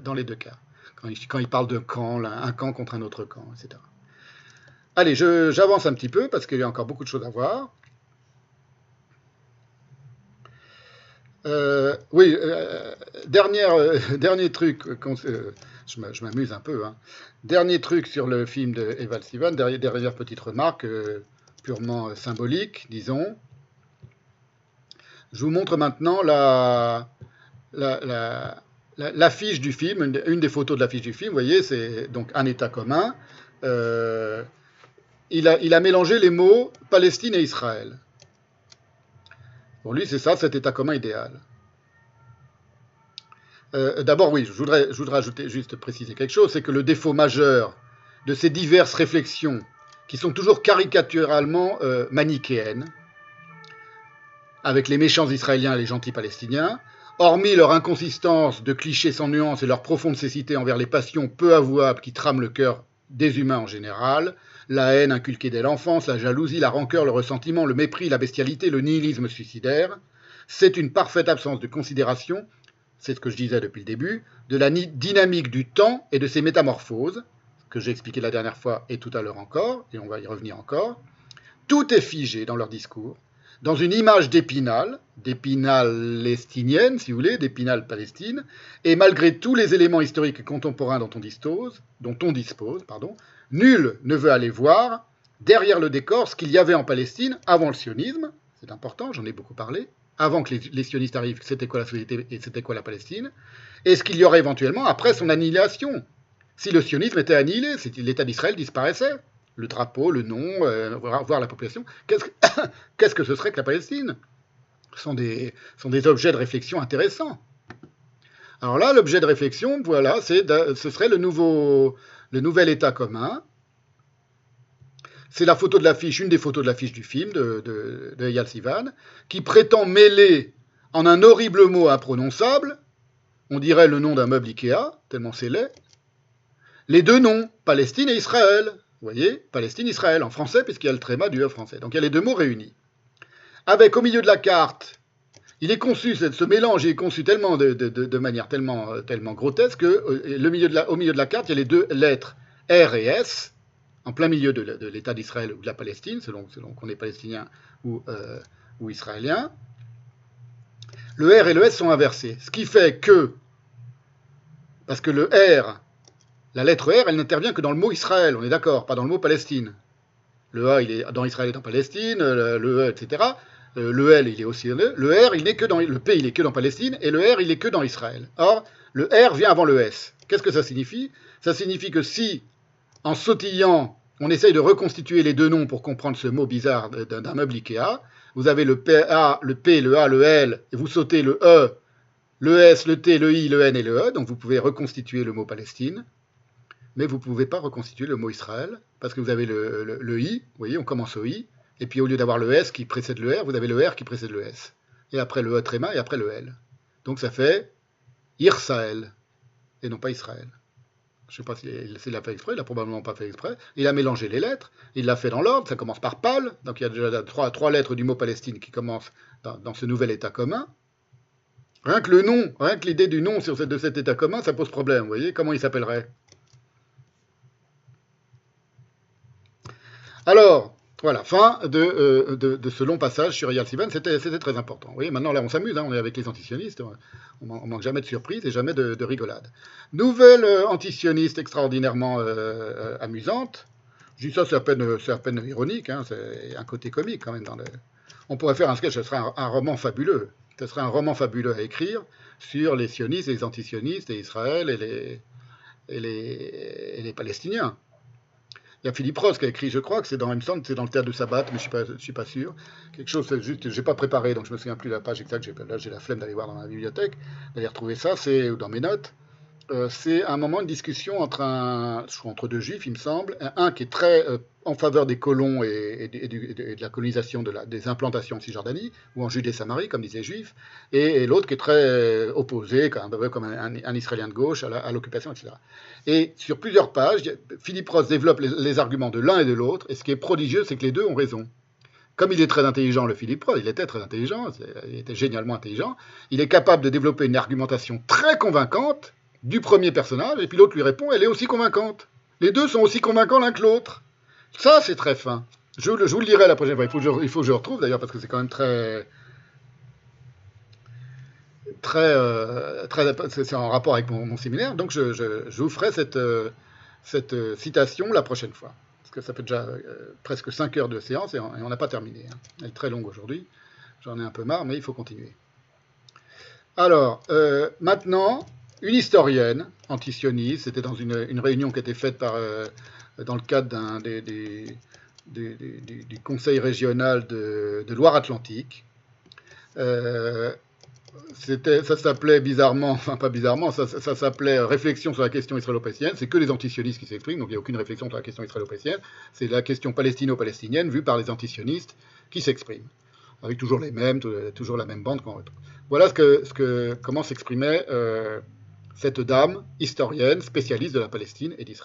dans les deux cas. Quand ils parlent de camp, un camp contre un autre camp, etc. Allez, j'avance un petit peu parce qu'il y a encore beaucoup de choses à voir. Dernier truc, je m'amuse un peu. Hein. Dernier truc sur le film de Eval Sivan, dernière petite remarque purement symbolique, disons. Je vous montre maintenant l'affiche du film, une des photos de l'affiche du film. Vous voyez, c'est donc un État commun. Il a mélangé les mots Palestine et Israël. Pour lui, c'est ça, cet État commun idéal. D'abord, oui, je voudrais ajouter, juste préciser quelque chose, c'est que le défaut majeur de ces diverses réflexions, qui sont toujours caricaturalement manichéennes, avec les méchants Israéliens et les gentils Palestiniens, hormis leur inconsistance de clichés sans nuance et leur profonde cécité envers les passions peu avouables qui trament le cœur des humains en général, la haine inculquée dès l'enfance, la jalousie, la rancœur, le ressentiment, le mépris, la bestialité, le nihilisme suicidaire, c'est une parfaite absence de considération, c'est ce que je disais depuis le début, de la dynamique du temps et de ses métamorphoses, que j'ai expliqué la dernière fois et tout à l'heure encore, et on va y revenir encore. Tout est figé dans leur discours, dans une image d'Épinal palestinienne, si vous voulez, d'Épinal Palestine, et malgré tous les éléments historiques et contemporains dont on dispose, nul ne veut aller voir, derrière le décor, ce qu'il y avait en Palestine avant le sionisme, c'est important, j'en ai beaucoup parlé, avant que les sionistes arrivent, c'était quoi la société et c'était quoi la Palestine, et ce qu'il y aurait éventuellement après son annihilation. Si le sionisme était annihilé, l'État d'Israël disparaissait, le drapeau, le nom, voir la population, qu'est-ce que ce serait que la Palestine ? Ce sont des objets de réflexion intéressants. Alors là, l'objet de réflexion, voilà, ce serait le nouvel État commun. C'est la photo de l'affiche, une des photos de l'affiche du film de Eyal Sivan, qui prétend mêler en un horrible mot imprononçable, on dirait le nom d'un meuble Ikea, tellement c'est laid, les deux noms, Palestine et Israël. Vous voyez, Palestine-Israël, en français, puisqu'il y a le tréma du E français. Donc il y a les deux mots réunis. Avec, au milieu de la carte, il est conçu, ce mélange est conçu tellement de manière tellement grotesque que au milieu de la carte, il y a les deux lettres R et S, en plein milieu de l'État d'Israël ou de la Palestine, selon qu'on est palestinien ou israélien. Le R et le S sont inversés. Ce qui fait que, parce que le R, la lettre R, elle n'intervient que dans le mot Israël, on est d'accord, pas dans le mot Palestine. Le A, il est dans Israël et dans Palestine, le E, etc. Le L, il est aussi le R, il n'est que dans le P, il est que dans Palestine, et le R, il est que dans Israël. Or, le R vient avant le S. Qu'est-ce que ça signifie ? Ça signifie que si, en sautillant, on essaye de reconstituer les deux noms pour comprendre ce mot bizarre d'un meuble Ikea, vous avez le P, le A, le L, et vous sautez le E, le S, le T, le I, le N et le E, donc vous pouvez reconstituer le mot Palestine. mais vous ne pouvez pas reconstituer le mot Israël, parce que vous avez le I, vous voyez, on commence au I, et puis au lieu d'avoir le S qui précède le R, vous avez le R qui précède le S. Et après le E tréma, et après le L. Donc ça fait Irsaël, et non pas Israël. Je ne sais pas s'il l'a fait exprès, il l'a probablement pas fait exprès. Il a mélangé les lettres, il l'a fait dans l'ordre, ça commence par Pal, donc il y a déjà trois lettres du mot Palestine qui commencent dans ce nouvel État commun. Rien que le nom, rien que l'idée du nom de cet État commun, ça pose problème, vous voyez, comment il s'appellerait? Alors, voilà, fin de ce long passage sur Eyal Sivan, c'était très important. Vous voyez, maintenant là on s'amuse, hein, on est avec les antisionistes, on manque jamais de surprises et jamais de rigolade. Nouvelle antisioniste extraordinairement amusante. Je dis ça, c'est à peine ironique, hein, c'est un côté comique quand même. On pourrait faire un sketch, ce serait un roman fabuleux. Ce serait un roman fabuleux à écrire sur les sionistes, les antisionistes, et Israël et les Palestiniens. Il y a Philippe Ross qui a écrit, je crois que c'est dans le théâtre de Sabbat, mais je suis pas sûr. Quelque chose, c'est juste, j'ai pas préparé, donc je me souviens plus de la page exacte. Là, j'ai la flemme d'aller voir dans ma bibliothèque, d'aller retrouver ça, ou dans mes notes. C'est un moment de discussion entre deux juifs, il me semble. Un qui est très en faveur des colons et de la colonisation, des implantations en Cisjordanie, ou en Judée-Samarie, comme disaient les juifs, et l'autre qui est très opposé, comme un Israélien de gauche, à l'occupation, etc. Et sur plusieurs pages, Philippe Ross développe les arguments de l'un et de l'autre, et ce qui est prodigieux, c'est que les deux ont raison. Comme il est très intelligent, le Philippe Ross, il était très intelligent, il était génialement intelligent, il est capable de développer une argumentation très convaincante du premier personnage, et puis l'autre lui répond, elle est aussi convaincante. Les deux sont aussi convaincants l'un que l'autre. Ça, c'est très fin. Je vous le lirai la prochaine fois. Il faut que je le retrouve, d'ailleurs, parce que c'est quand même c'est en rapport avec mon séminaire. Donc, je vous ferai cette citation la prochaine fois. Parce que ça fait déjà presque 5 heures de séance, et on n'a pas terminé. Hein. Elle est très longue aujourd'hui. J'en ai un peu marre, mais il faut continuer. Alors, maintenant... Une historienne antisioniste, c'était dans une réunion qui était faite dans le cadre du conseil régional de Loire-Atlantique. Ça s'appelait bizarrement, enfin pas bizarrement, ça s'appelait Réflexion sur la question israélo-palestinienne. C'est que les antisionistes qui s'expriment, donc il n'y a aucune réflexion sur la question israélo-palestinienne. C'est la question palestino-palestinienne vue par les antisionistes qui s'expriment. Avec toujours les mêmes, toujours la même bande qu'on retrouve. Voilà comment s'exprimait cette dame historienne, spécialiste de la Palestine et d'Israël.